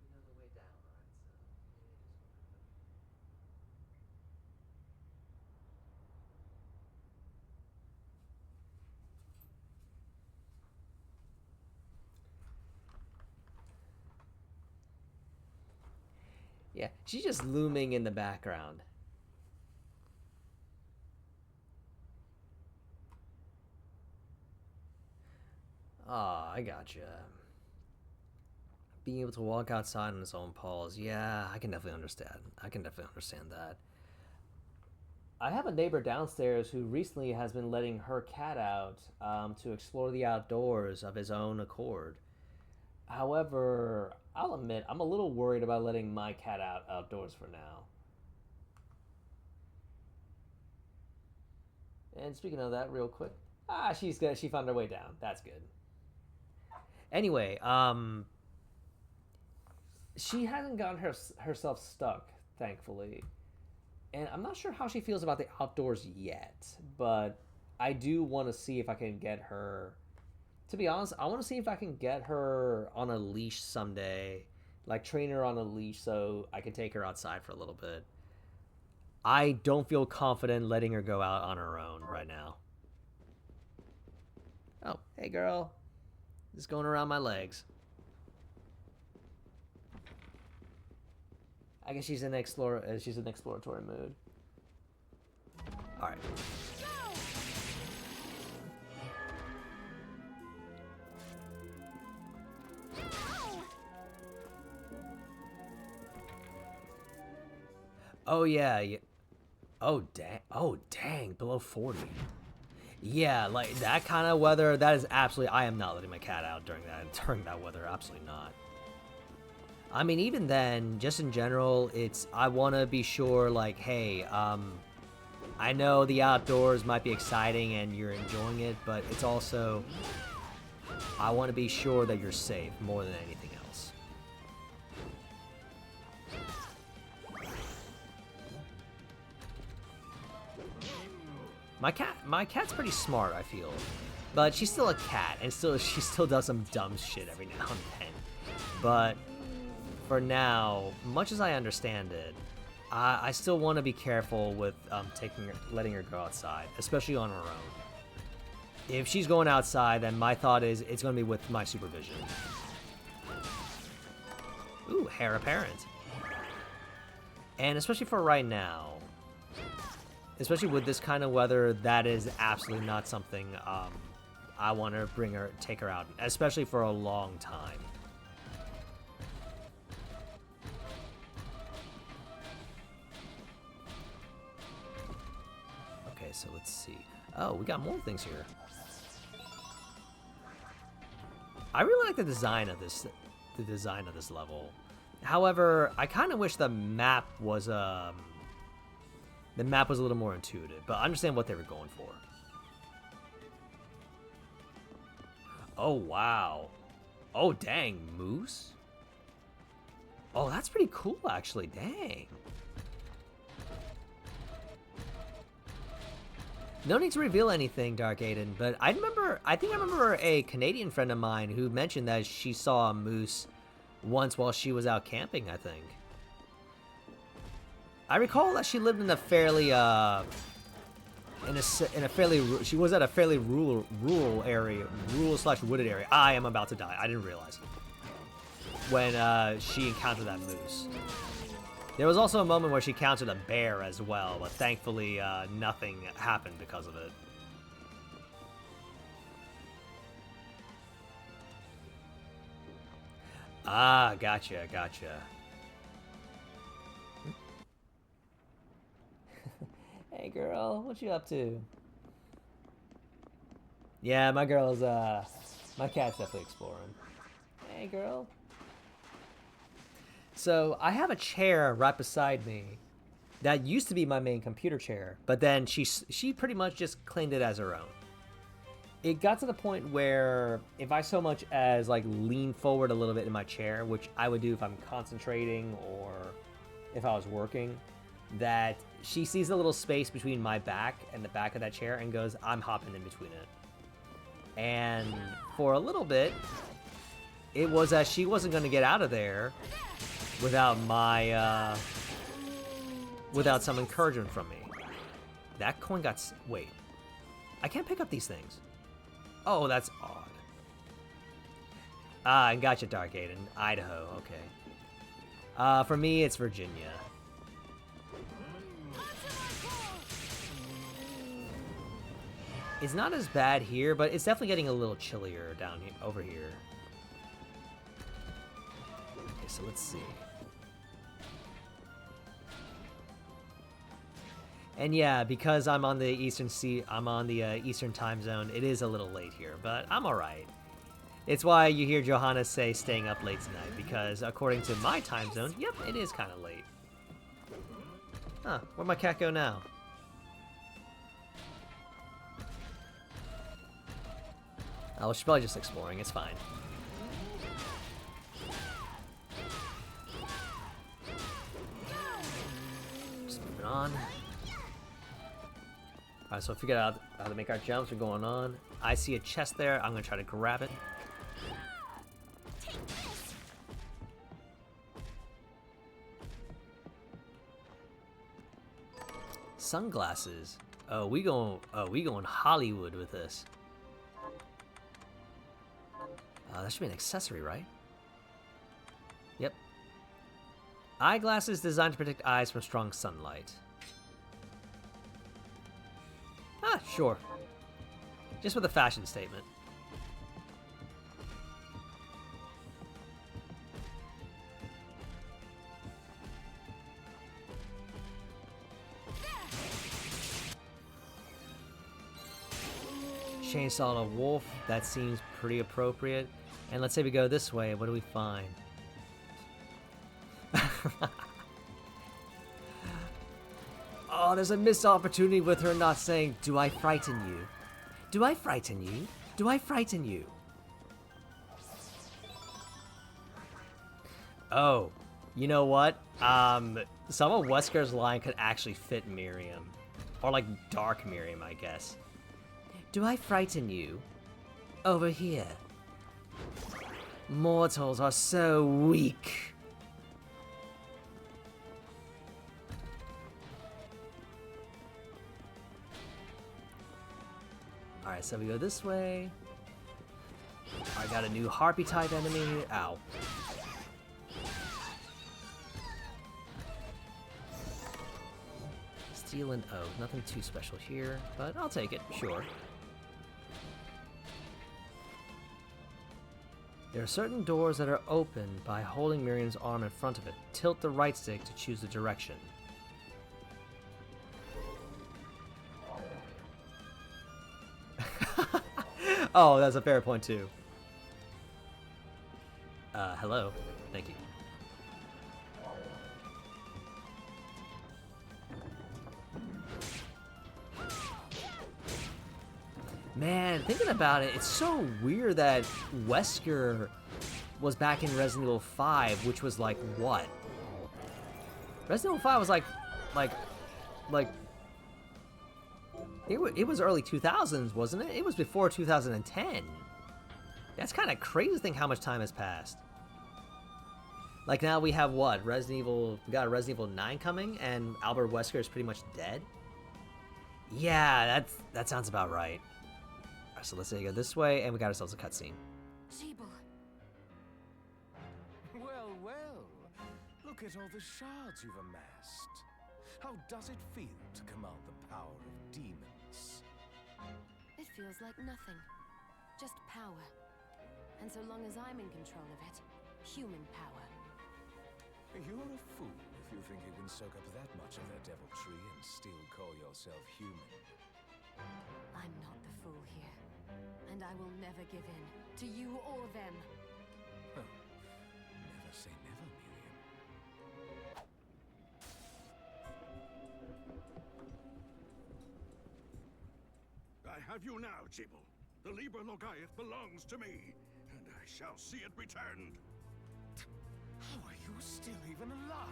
We know the way down, right? So it is whatever. Yeah, she's just looming in the background. Ah, I gotcha. Being able to walk outside on its own paws. Yeah, I can definitely understand. I can definitely understand that. I have a neighbor downstairs who recently has been letting her cat out to explore the outdoors of his own accord. However, I'll admit I'm a little worried about letting my cat out outdoors for now. And speaking of that, real quick, she's good. She found her way down. That's good. Anyway, she hasn't gotten herself stuck, thankfully. And I'm not sure how she feels about the outdoors yet, but I do want to see if I can get her. To be honest, I want to see if I can get her on a leash someday, like train her on a leash so I can take her outside for a little bit. I don't feel confident letting her go out on her own right now. Oh, hey girl. Just going around my legs. I guess she's in exploratory mood. All right. Oh yeah. Oh dang, below 40. Yeah, like that kind of weather. That is absolutely. I am not letting my cat out during that weather. Absolutely not. I mean, even then, just in general, I want to be sure, like, hey, I know the outdoors might be exciting and you're enjoying it, but it's also, I want to be sure that you're safe more than anything else. My cat's pretty smart, I feel, but she's still a cat, and she still does some dumb shit every now and then. But for now, much as I understand it, I still want to be careful with letting her go outside, especially on her own. If she's going outside, then my thought is it's going to be with my supervision. Ooh, heir apparent. And especially for right now, especially with this kind of weather, that is absolutely not something I want to take her out, especially for a long time. Okay, so let's see. Oh, we got more things here. I really like the design of this level. However, I kind of wish the map was a little more intuitive, but I understand what they were going for. Oh, wow. Oh, dang, moose? Oh, that's pretty cool, actually. Dang. No need to reveal anything, Dark Aiden, but I think I remember a Canadian friend of mine who mentioned that she saw a moose once while she was out camping, I think. I recall that she lived in a fairly, she was at a fairly rural area, rural/wooded area. I am about to die. I didn't realize when she encountered that moose. There was also a moment where she counted a bear as well, but thankfully nothing happened because of it. Ah, gotcha, gotcha. Hey girl, what you up to? Yeah, my girl's, my cat's definitely exploring. Hey girl. So, I have a chair right beside me that used to be my main computer chair, but then she pretty much just claimed it as her own. It got to the point where if I so much as like lean forward a little bit in my chair, which I would do if I'm concentrating or if I was working, that she sees a little space between my back and the back of that chair and goes, I'm hopping in between it. And for a little bit, it was that she wasn't going to get out of there without my, without some encouragement from me. That coin got, wait, I can't pick up these things. Oh, that's odd. Ah, I gotcha, Dark Aiden. Idaho, okay. For me, it's Virginia. It's not as bad here, but it's definitely getting a little chillier down here, over here. Okay, so let's see. And yeah, because I'm on the Eastern time zone, it is a little late here, but I'm all right. It's why you hear Johanna say staying up late tonight, because according to my time zone, yep, it is kind of late. Huh, where'd my cat go now? Oh, she's probably just exploring, it's fine. Just moving on. Alright, so figured out how to make our jumps. We're going on. I see a chest there. I'm gonna try to grab it. Sunglasses. Oh, we going Hollywood with this. That should be an accessory, right? Yep. Eyeglasses designed to protect eyes from strong sunlight. Ah, sure. Just with a fashion statement. Chainsaw a wolf, that seems pretty appropriate. And let's say we go this way, what do we find? Oh, there's a missed opportunity with her not saying, do I frighten you? Do I frighten you? Do I frighten you? Oh, you know what? Some of Wesker's line could actually fit Miriam. Or like Dark Miriam, I guess. Do I frighten you? Over here. Mortals are so weak. Alright, so we go this way. I got a new harpy type enemy. Ow. Steel and oak. Nothing too special here, but I'll take it, sure. There are certain doors that are open by holding Miriam's arm in front of it. Tilt the right stick to choose the direction. Oh, that's a fair point too. Hello. Thank you. Man, thinking about it, it's so weird that Wesker was back in Resident Evil 5, which was like, what? Resident Evil 5 was like, it was early 2000s, wasn't it? It was before 2010. That's kind of crazy to think how much time has passed. Like now we have what? We got a Resident Evil 9 coming, and Albert Wesker is pretty much dead? Yeah, that sounds about right. Alright, so let's say go this way, and we got ourselves a cutscene. Jeeble. Well, well. Look at all the shards you've amassed. How does it feel to command the power of demons? It feels like nothing. Just power. And so long as I'm in control of it, human power. You're a fool if you think you can soak up that much of their devil tree and still call yourself human. I'm not the fool here. And I will never give in to you or them. Huh. Never say never, Miriam. I have you now, Jibble. The Liber Logaeth belongs to me, and I shall see it returned. How are you still even alive?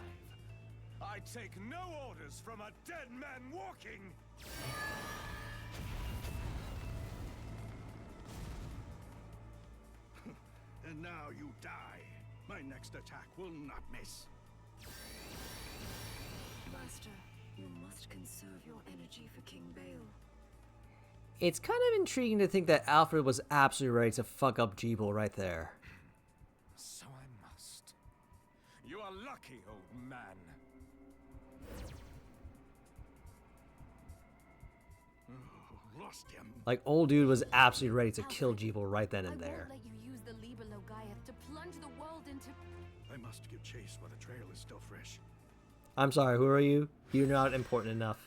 I take no orders from a dead man walking! And now you die. My next attack will not miss. Master, you must conserve your energy for King Bale. It's kind of intriguing to think that Alfred was absolutely ready to fuck up Jeeble right there. So I must. You are lucky, old man. Oh, lost him. Like, old dude was absolutely ready to kill Jeeble right then and I there. won't let you use the Liber Logaeth to plunge the world into... I must give chase while the trail is still fresh. I'm sorry, who are you? You're not important enough.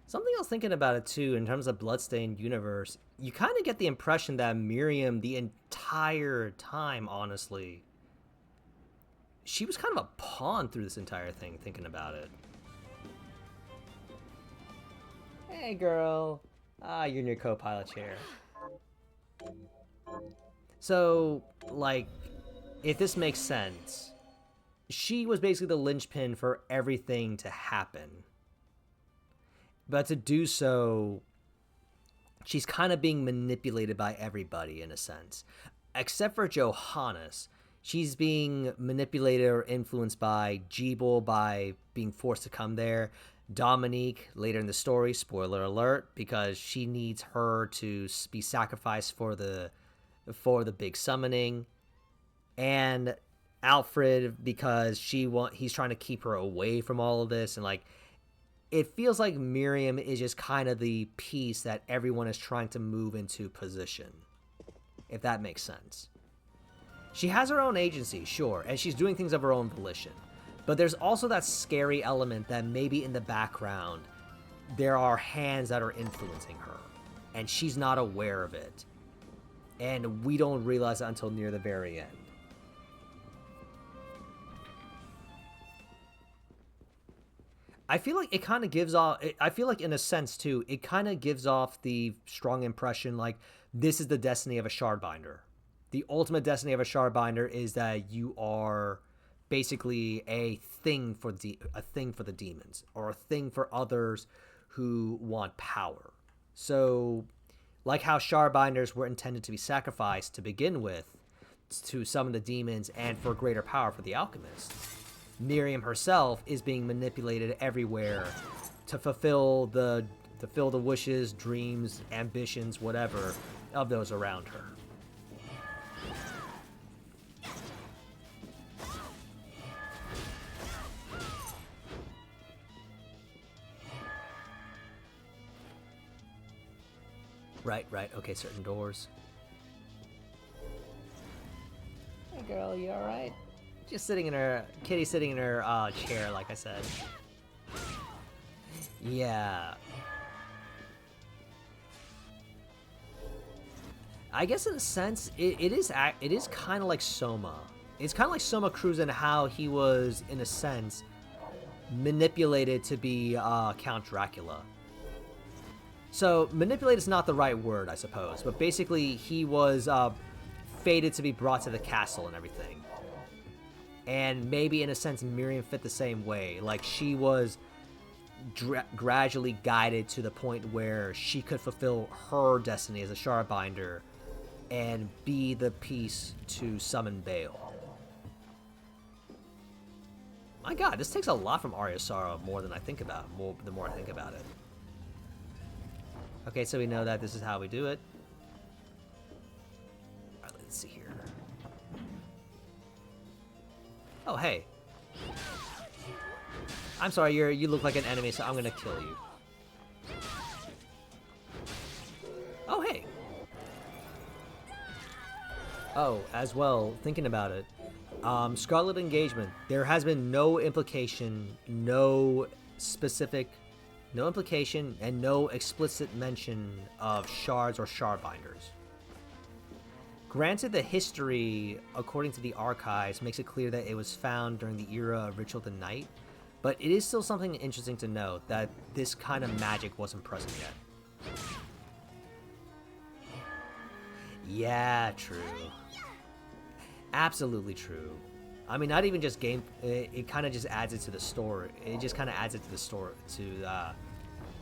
Something else thinking about it too, in terms of Bloodstained universe, you kind of get the impression that Miriam, the entire time, honestly, she was kind of a pawn through this entire thing, thinking about it. Hey girl. Ah, you're in your co-pilot chair. So, like, if this makes sense, she was basically the linchpin for everything to happen. But to do so, she's kind of being manipulated by everybody in a sense. Except for Johannes. She's being manipulated or influenced by Jeeble by being forced to come there. Dominique, later in the story, spoiler alert, because she needs her to be sacrificed for the big summoning. And Alfred, because he's trying to keep her away from all of this, and like, it feels like Miriam is just kind of the piece that everyone is trying to move into position, if that makes sense. She has her own agency, sure, and she's doing things of her own volition. But there's also that scary element that maybe in the background, there are hands that are influencing her, and she's not aware of it. And we don't realize it until near the very end. I feel like it kind of gives off, I feel like in a sense too, it kind of gives off the strong impression like this is the destiny of a Shardbinder. The ultimate destiny of a Shardbinder is that you are basically a thing for the demons, or a thing for others who want power. So, like how Shardbinders were intended to be sacrificed to begin with to summon the demons and for greater power for the alchemists, Miriam herself is being manipulated everywhere to fulfill the wishes, dreams, ambitions, whatever, of those around her. Right. Okay, certain doors. Hey girl, you alright? Just sitting in her... Kitty sitting in her chair, like I said. Yeah. I guess in a sense, it is kind of like Soma. It's kind of like Soma Cruz and how he was, in a sense, manipulated to be Count Dracula. So, manipulate is not the right word, I suppose, but basically he was fated to be brought to the castle and everything. And maybe, in a sense, Miriam fit the same way. Like, she was gradually guided to the point where she could fulfill her destiny as a Shardbinder and be the piece to summon Bale. My god, this takes a lot from Arya Sara more than I think about, the more I think about it. Okay, so we know that this is how we do it. Let's see here. Oh, hey. I'm sorry, you look like an enemy, so I'm gonna kill you. Oh, hey. Oh, as well, thinking about it. Scarlet Engagement. There has been no implication, no implication, and no explicit mention of shards or shard binders. Granted, the history, according to the archives, makes it clear that it was found during the era of Ritual of the Night, but it is still something interesting to note that this kind of magic wasn't present yet. Yeah, true. Absolutely true. I mean, not even just game. It kind of just adds it to the story. It just kind of adds it to the story, to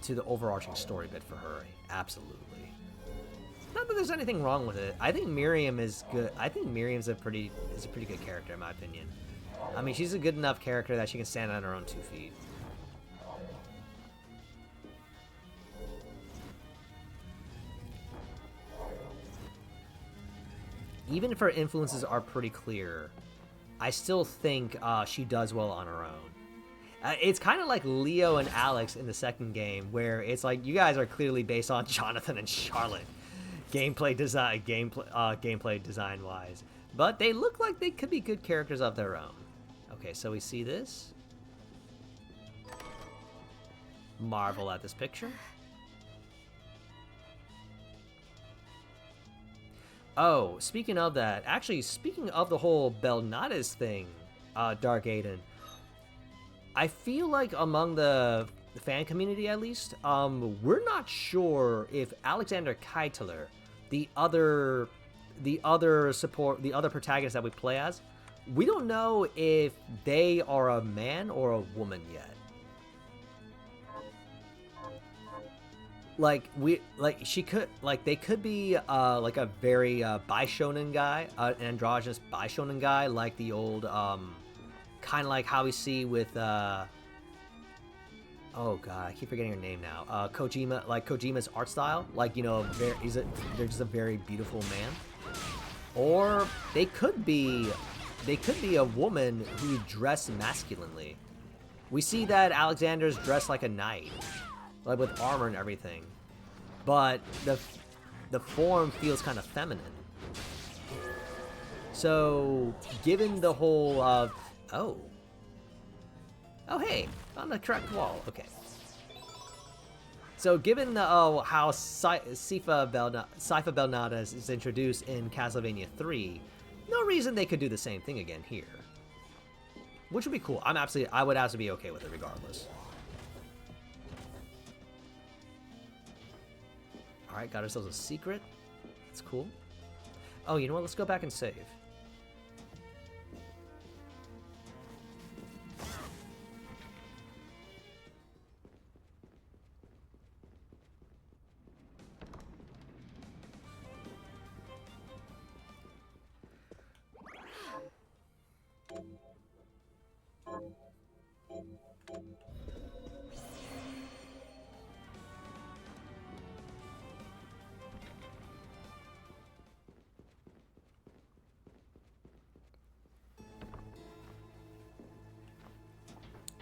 the overarching story bit for her. Absolutely. Not that there's anything wrong with it. I think Miriam is good. I think Miriam's a pretty good character in my opinion. I mean, she's a good enough character that she can stand on her own 2 feet. Even if her influences are pretty clear, I still think she does well on her own. It's kind of like Leo and Alex in the second game, where it's like you guys are clearly based on Jonathan and Charlotte, gameplay design wise, but they look like they could be good characters of their own. Okay, so we see this. Marvel at this picture. Oh, speaking of that, actually, speaking of the whole Belnades thing, Dark Aiden, I feel like among the fan community, at least, we're not sure if Alexander Keitler, the other protagonist that we play as, we don't know if they are a man or a woman yet. They could be like a very bi-shonen guy, an androgynous bi-shonen guy, like the old kind of like how we see with oh god, I keep forgetting her name now. Kojima, like Kojima's art style, like, you know, they're just a very beautiful man. Or they could be a woman who dressed masculinely. We see that Alexander's dressed like a knight, like with armor and everything, but the form feels kind of feminine. So given the whole oh hey, on the correct wall, okay. So given the how Sypha Belnades is introduced in Castlevania 3, no reason they could do the same thing again here, which would be cool. I would absolutely be okay with it regardless. Alright, got ourselves a secret. That's cool. Oh, you know what? Let's go back and save.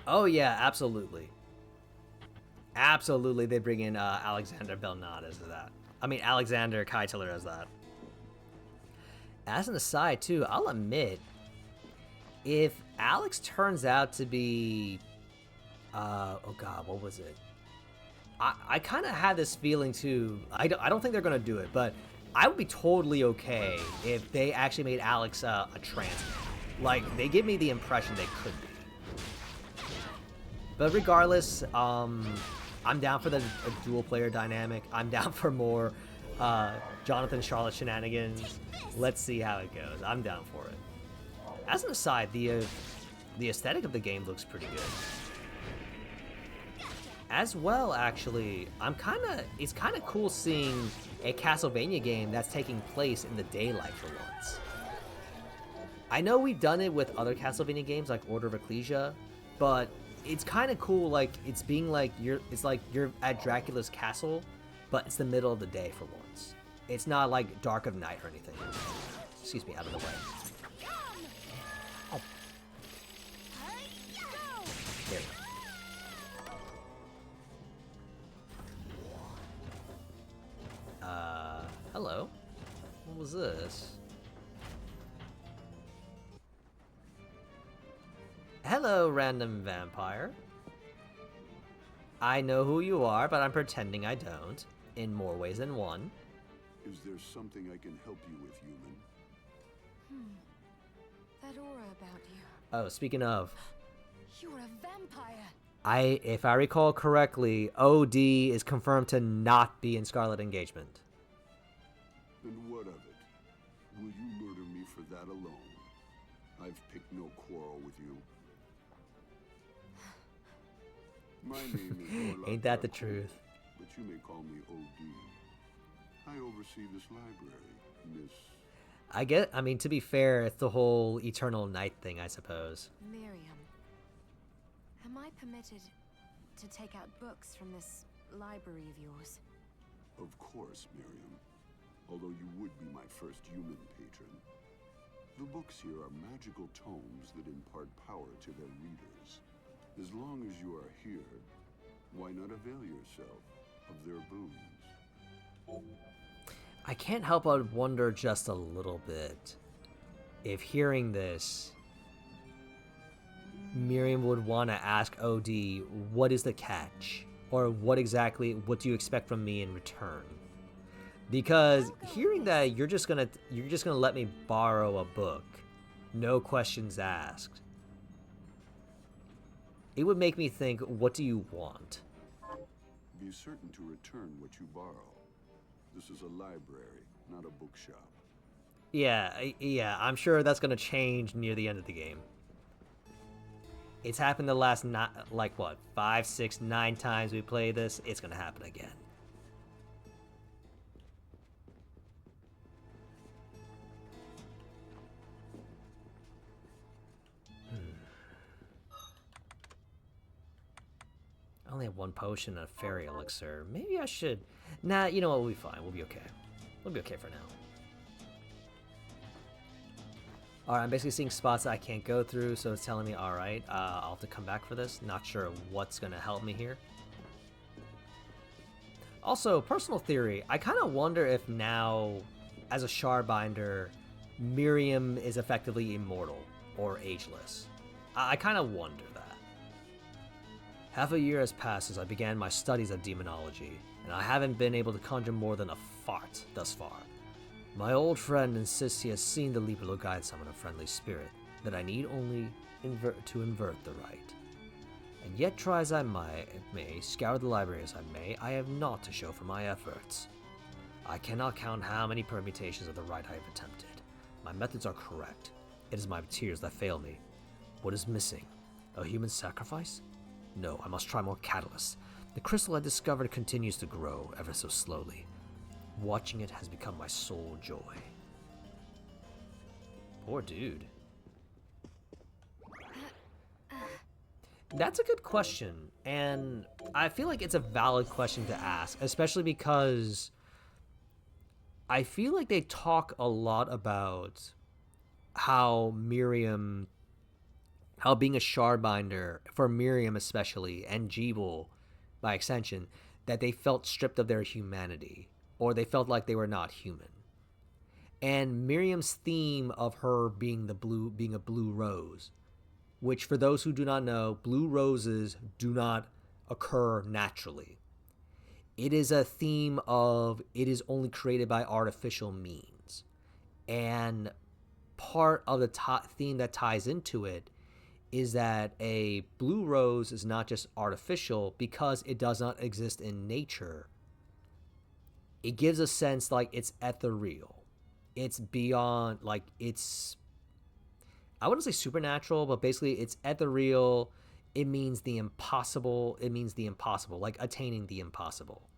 Oh yeah, absolutely. Absolutely, they bring in Alexander Belnades as that. I mean, Alexander Keitler as that. As an aside, too, I'll admit, if Alex turns out to be... oh god, what was it? I kind of had this feeling, too. I don't think they're going to do it, but I would be totally okay if they actually made Alex a trans. Like, they give me the impression they could be. But regardless, I'm down for the dual player dynamic. I'm down for more Jonathan Charlotte shenanigans. Let's see how it goes. I'm down for it. As an aside, the aesthetic of the game looks pretty good. As well, actually, it's kind of cool seeing a Castlevania game that's taking place in the daylight for once. I know we've done it with other Castlevania games like Order of Ecclesia, but it's kind of cool, like, it's like you're at Dracula's castle, but it's the middle of the day for once. It's not like Dark of Night or anything. Excuse me, out of the way. Oh. There we go. Hello. What was this? Hello, random vampire. I know who you are, but I'm pretending I don't, in more ways than one. Is there something I can help you with, human? That aura about you. Oh, speaking of, You're a vampire. if I recall correctly, OD is confirmed to not be in Scarlet Engagement. And what of it? Will you murder me for that alone? I've picked no quarrel with you. My name is Orla Ain't that the Darkhold, truth? but you may call me OD. I oversee this library, Miss... I mean, to be fair, it's the whole Eternal Night thing, I suppose. Miriam. Am I permitted to take out books from this library of yours? Of course, Miriam. Although you would be my first human patron. The books here are magical tomes that impart power to their readers. As long as you are here, why not avail yourself of their boons? I can't help but wonder just a little bit if hearing this, Miriam would want to ask OD, what is the catch? Or what do you expect from me in return? Because hearing that you're just gonna let me borrow a book, no questions asked, it would make me think, what do you want? Be certain to return what you borrow. This is a library, not a bookshop. Yeah, I'm sure that's gonna change near the end of the game. It's happened the last, like what, 5, 6, 9 times we play this. It's gonna happen again. I only have 1 potion and a fairy elixir. Maybe I should... Nah, you know what? We'll be fine. We'll be okay. We'll be okay for now. Alright, I'm basically seeing spots that I can't go through, so it's telling me, alright, I'll have to come back for this. Not sure what's going to help me here. Also, personal theory, I kind of wonder if now, as a Shardbinder, Miriam is effectively immortal or ageless. I kind of wonder that. Half a year has passed since I began my studies of demonology, and I haven't been able to conjure more than a fart thus far. My old friend insists he has seen the Libero guide summon a friendly spirit, that I need only to invert the rite. And yet, try as I may, scour the library as I may, I have naught to show for my efforts. I cannot count how many permutations of the rite I have attempted. My methods are correct. It is my tears that fail me. What is missing? A human sacrifice? No, I must try more catalysts. The crystal I discovered continues to grow, ever so slowly. Watching it has become my sole joy. Poor dude. That's a good question, and I feel like it's a valid question to ask, especially because I feel like they talk a lot about how being a Shardbinder, for Miriam especially, and Jeeble by extension, that they felt stripped of their humanity, or they felt like they were not human. And Miriam's theme of her being being a blue rose, which for those who do not know, blue roses do not occur naturally. It is a theme of it is only created by artificial means. And part of the theme that ties into it is that a blue rose is not just artificial because it does not exist in nature. It gives a sense like it's ethereal. It's beyond, like, it's, I wouldn't say supernatural, but basically it's ethereal. It means the impossible. It means the impossible, like attaining the impossible.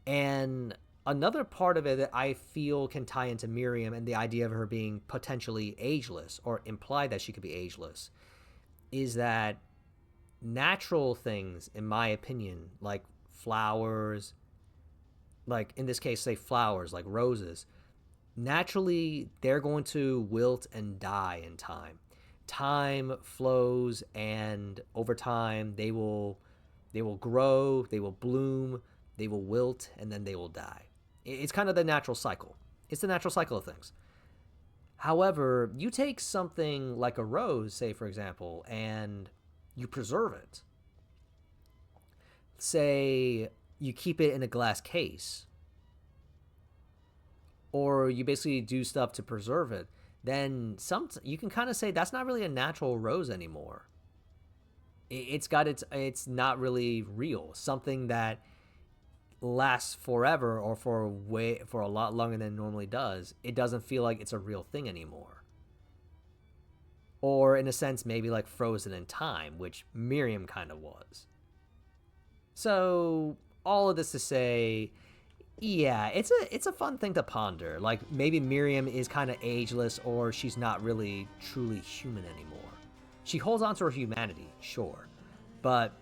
And another part of it that I feel can tie into Miriam and the idea of her being potentially ageless, or implied that she could be ageless, is that natural things, in my opinion, like flowers, like in this case, say flowers, like roses, naturally they're going to wilt and die in time. Time flows, and over time they will grow, they will bloom, they will wilt, and then they will die. It's kind of the natural cycle. It's the natural cycle of things. However, you take something like a rose, say for example, and you preserve it. Say you keep it in a glass case, or you basically do stuff to preserve it, then you can kind of say that's not really a natural rose anymore. It's not really real. Something that lasts forever or for a lot longer than it normally does, it doesn't feel like it's a real thing anymore. Or in a sense, maybe like frozen in time, which Miriam kind of was. So all of this to say, yeah, it's a fun thing to ponder. Like maybe Miriam is kind of ageless, or she's not really truly human anymore. She holds on to her humanity, sure, but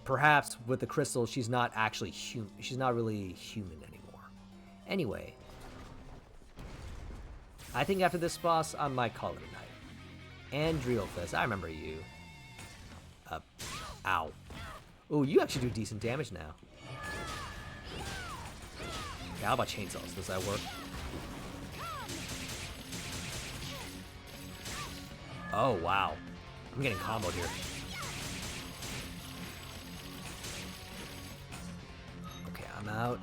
perhaps with the crystal, she's not actually human. She's not really human anymore. Anyway, I think after this boss, I might call it a night. And Drillfist, I remember you. Ow. Oh, you actually do decent damage now. Yeah, how about chainsaws? Does that work? Oh, wow. I'm getting comboed here. Okay, I'm out.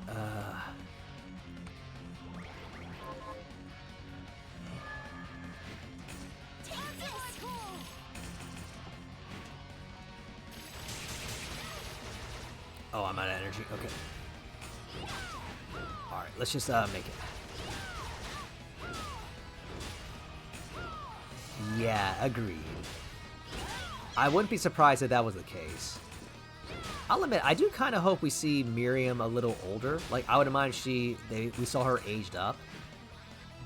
Oh, I'm out of energy. Okay. Alright, let's just make it. Yeah, agreed. I wouldn't be surprised if that was the case. I'll admit, I do kind of hope we see Miriam a little older. Like, I would imagine we saw her aged up.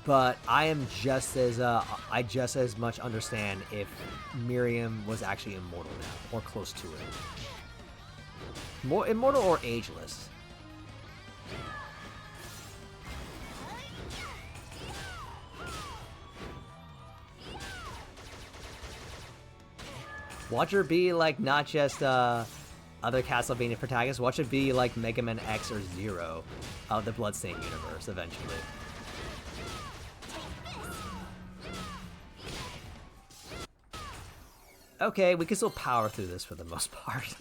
But I am just as, I just as much understand if Miriam was actually immortal now, or close to it. More immortal or ageless. Watch her be like not just other Castlevania protagonists. Watch it be like Mega Man X or Zero of the Bloodstained universe eventually. Okay, we can still power through this for the most part.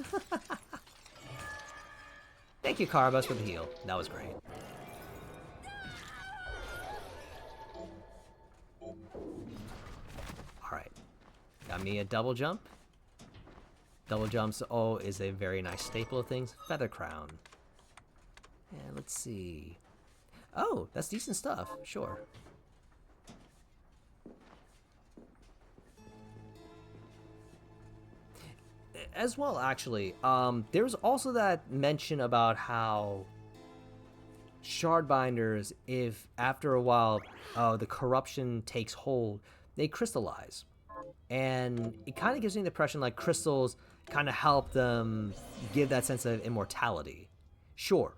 Thank you, Carbos, for the heal. That was great. Alright. Got me a double jump. Double jumps, oh, is a very nice staple of things. Feather crown. Yeah, let's see. Oh, that's decent stuff. Sure. As well, actually, there's also that mention about how shardbinders, if after a while the corruption takes hold, they crystallize. And it kind of gives me the impression like crystals kind of help them give that sense of immortality. Sure.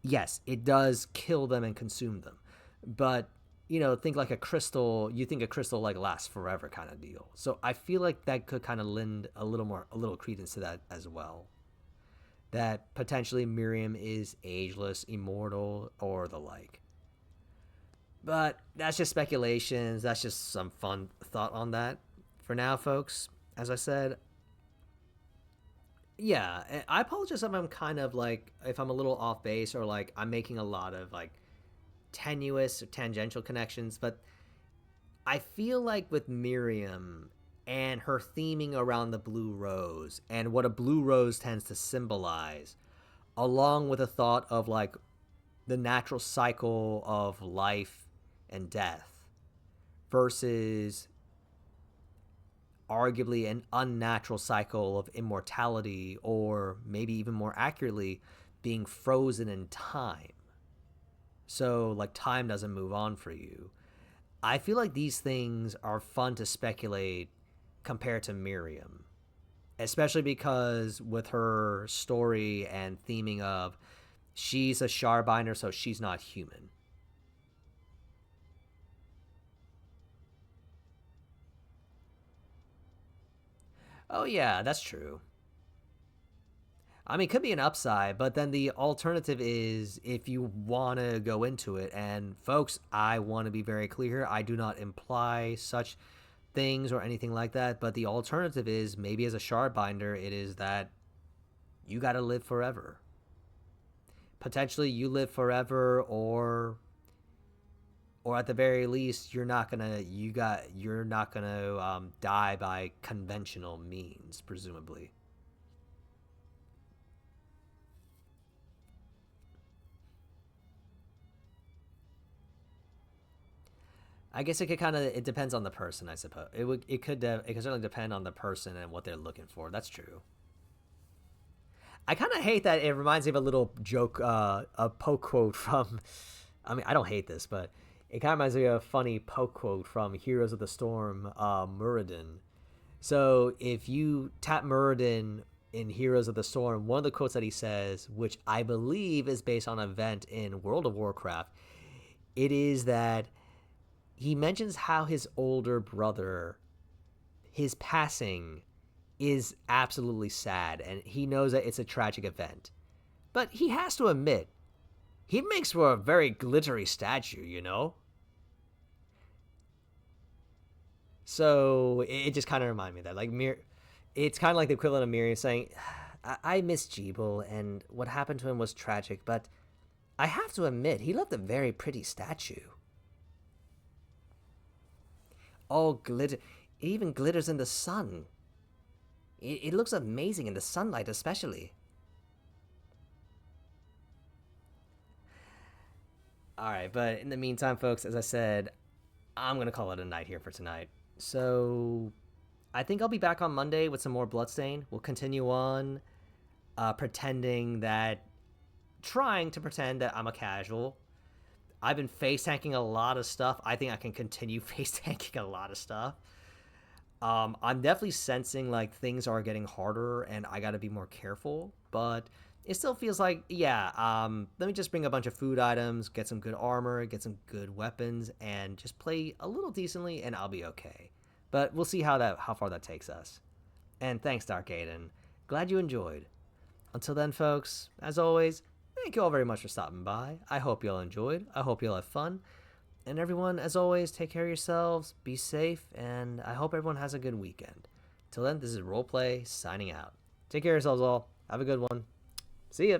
Yes, it does kill them and consume them. But, you know, think like a crystal, you think a crystal like lasts forever kind of deal. So I feel like that could kind of lend a little credence to that as well. That potentially Miriam is ageless, immortal, or the like. But that's just speculations. That's just some fun thought on that. For now, folks, as I said, yeah, I apologize if I'm kind of like, if I'm a little off base or like I'm making a lot of like tenuous or tangential connections, but I feel like with Miriam and her theming around the blue rose and what a blue rose tends to symbolize, along with a thought of like the natural cycle of life and death versus arguably an unnatural cycle of immortality, or maybe even more accurately, being frozen in time. So, like, time doesn't move on for you. I feel like these things are fun to speculate compared to Miriam. Especially because with her story and theming of she's a Sharbinder, so she's not human. Oh yeah, that's true. I mean, it could be an upside, but then the alternative is if you want to go into it. And folks, I want to be very clear here. I do not imply such things or anything like that. But the alternative is maybe as a shard binder, it is that you got to live forever. Potentially, you live forever, or at the very least, you're not gonna die by conventional means, presumably. I guess it depends on the person, I suppose. It could certainly depend on the person and what they're looking for. That's true. I kind of hate that it reminds me of a little joke, a poke quote from. I mean, I don't hate this, but it kind of reminds me of a funny poke quote from Heroes of the Storm, Muradin. So if you tap Muradin in Heroes of the Storm, one of the quotes that he says, which I believe is based on an event in World of Warcraft, it is that he mentions how his older brother, his passing is absolutely sad, and he knows that it's a tragic event. But he has to admit, he makes for a very glittery statue, you know? So it just kind of reminded me of that. Like, it's kind of like the equivalent of Miriam saying, I miss Jeeble, and what happened to him was tragic, but I have to admit, he left a very pretty statue. All glitter. It even glitters in the sun. It looks amazing in the sunlight, especially. Alright, but in the meantime, folks, as I said, I'm going to call it a night here for tonight. So, I think I'll be back on Monday with some more Bloodstained. We'll continue on trying to pretend that I'm a casual. I've been face tanking a lot of stuff. I think I can continue face tanking a lot of stuff. I'm definitely sensing like things are getting harder and I got to be more careful, but it still feels like, yeah, let me just bring a bunch of food items, get some good armor, get some good weapons, and just play a little decently, and I'll be okay. But we'll see how far that takes us. And thanks, Dark Aiden. Glad you enjoyed. Until then, folks, as always, thank you all very much for stopping by. I hope you all enjoyed. I hope you all have fun. And everyone, as always, take care of yourselves, be safe, and I hope everyone has a good weekend. Till then, this is Roleplay signing out. Take care of yourselves all. Have a good one. See ya.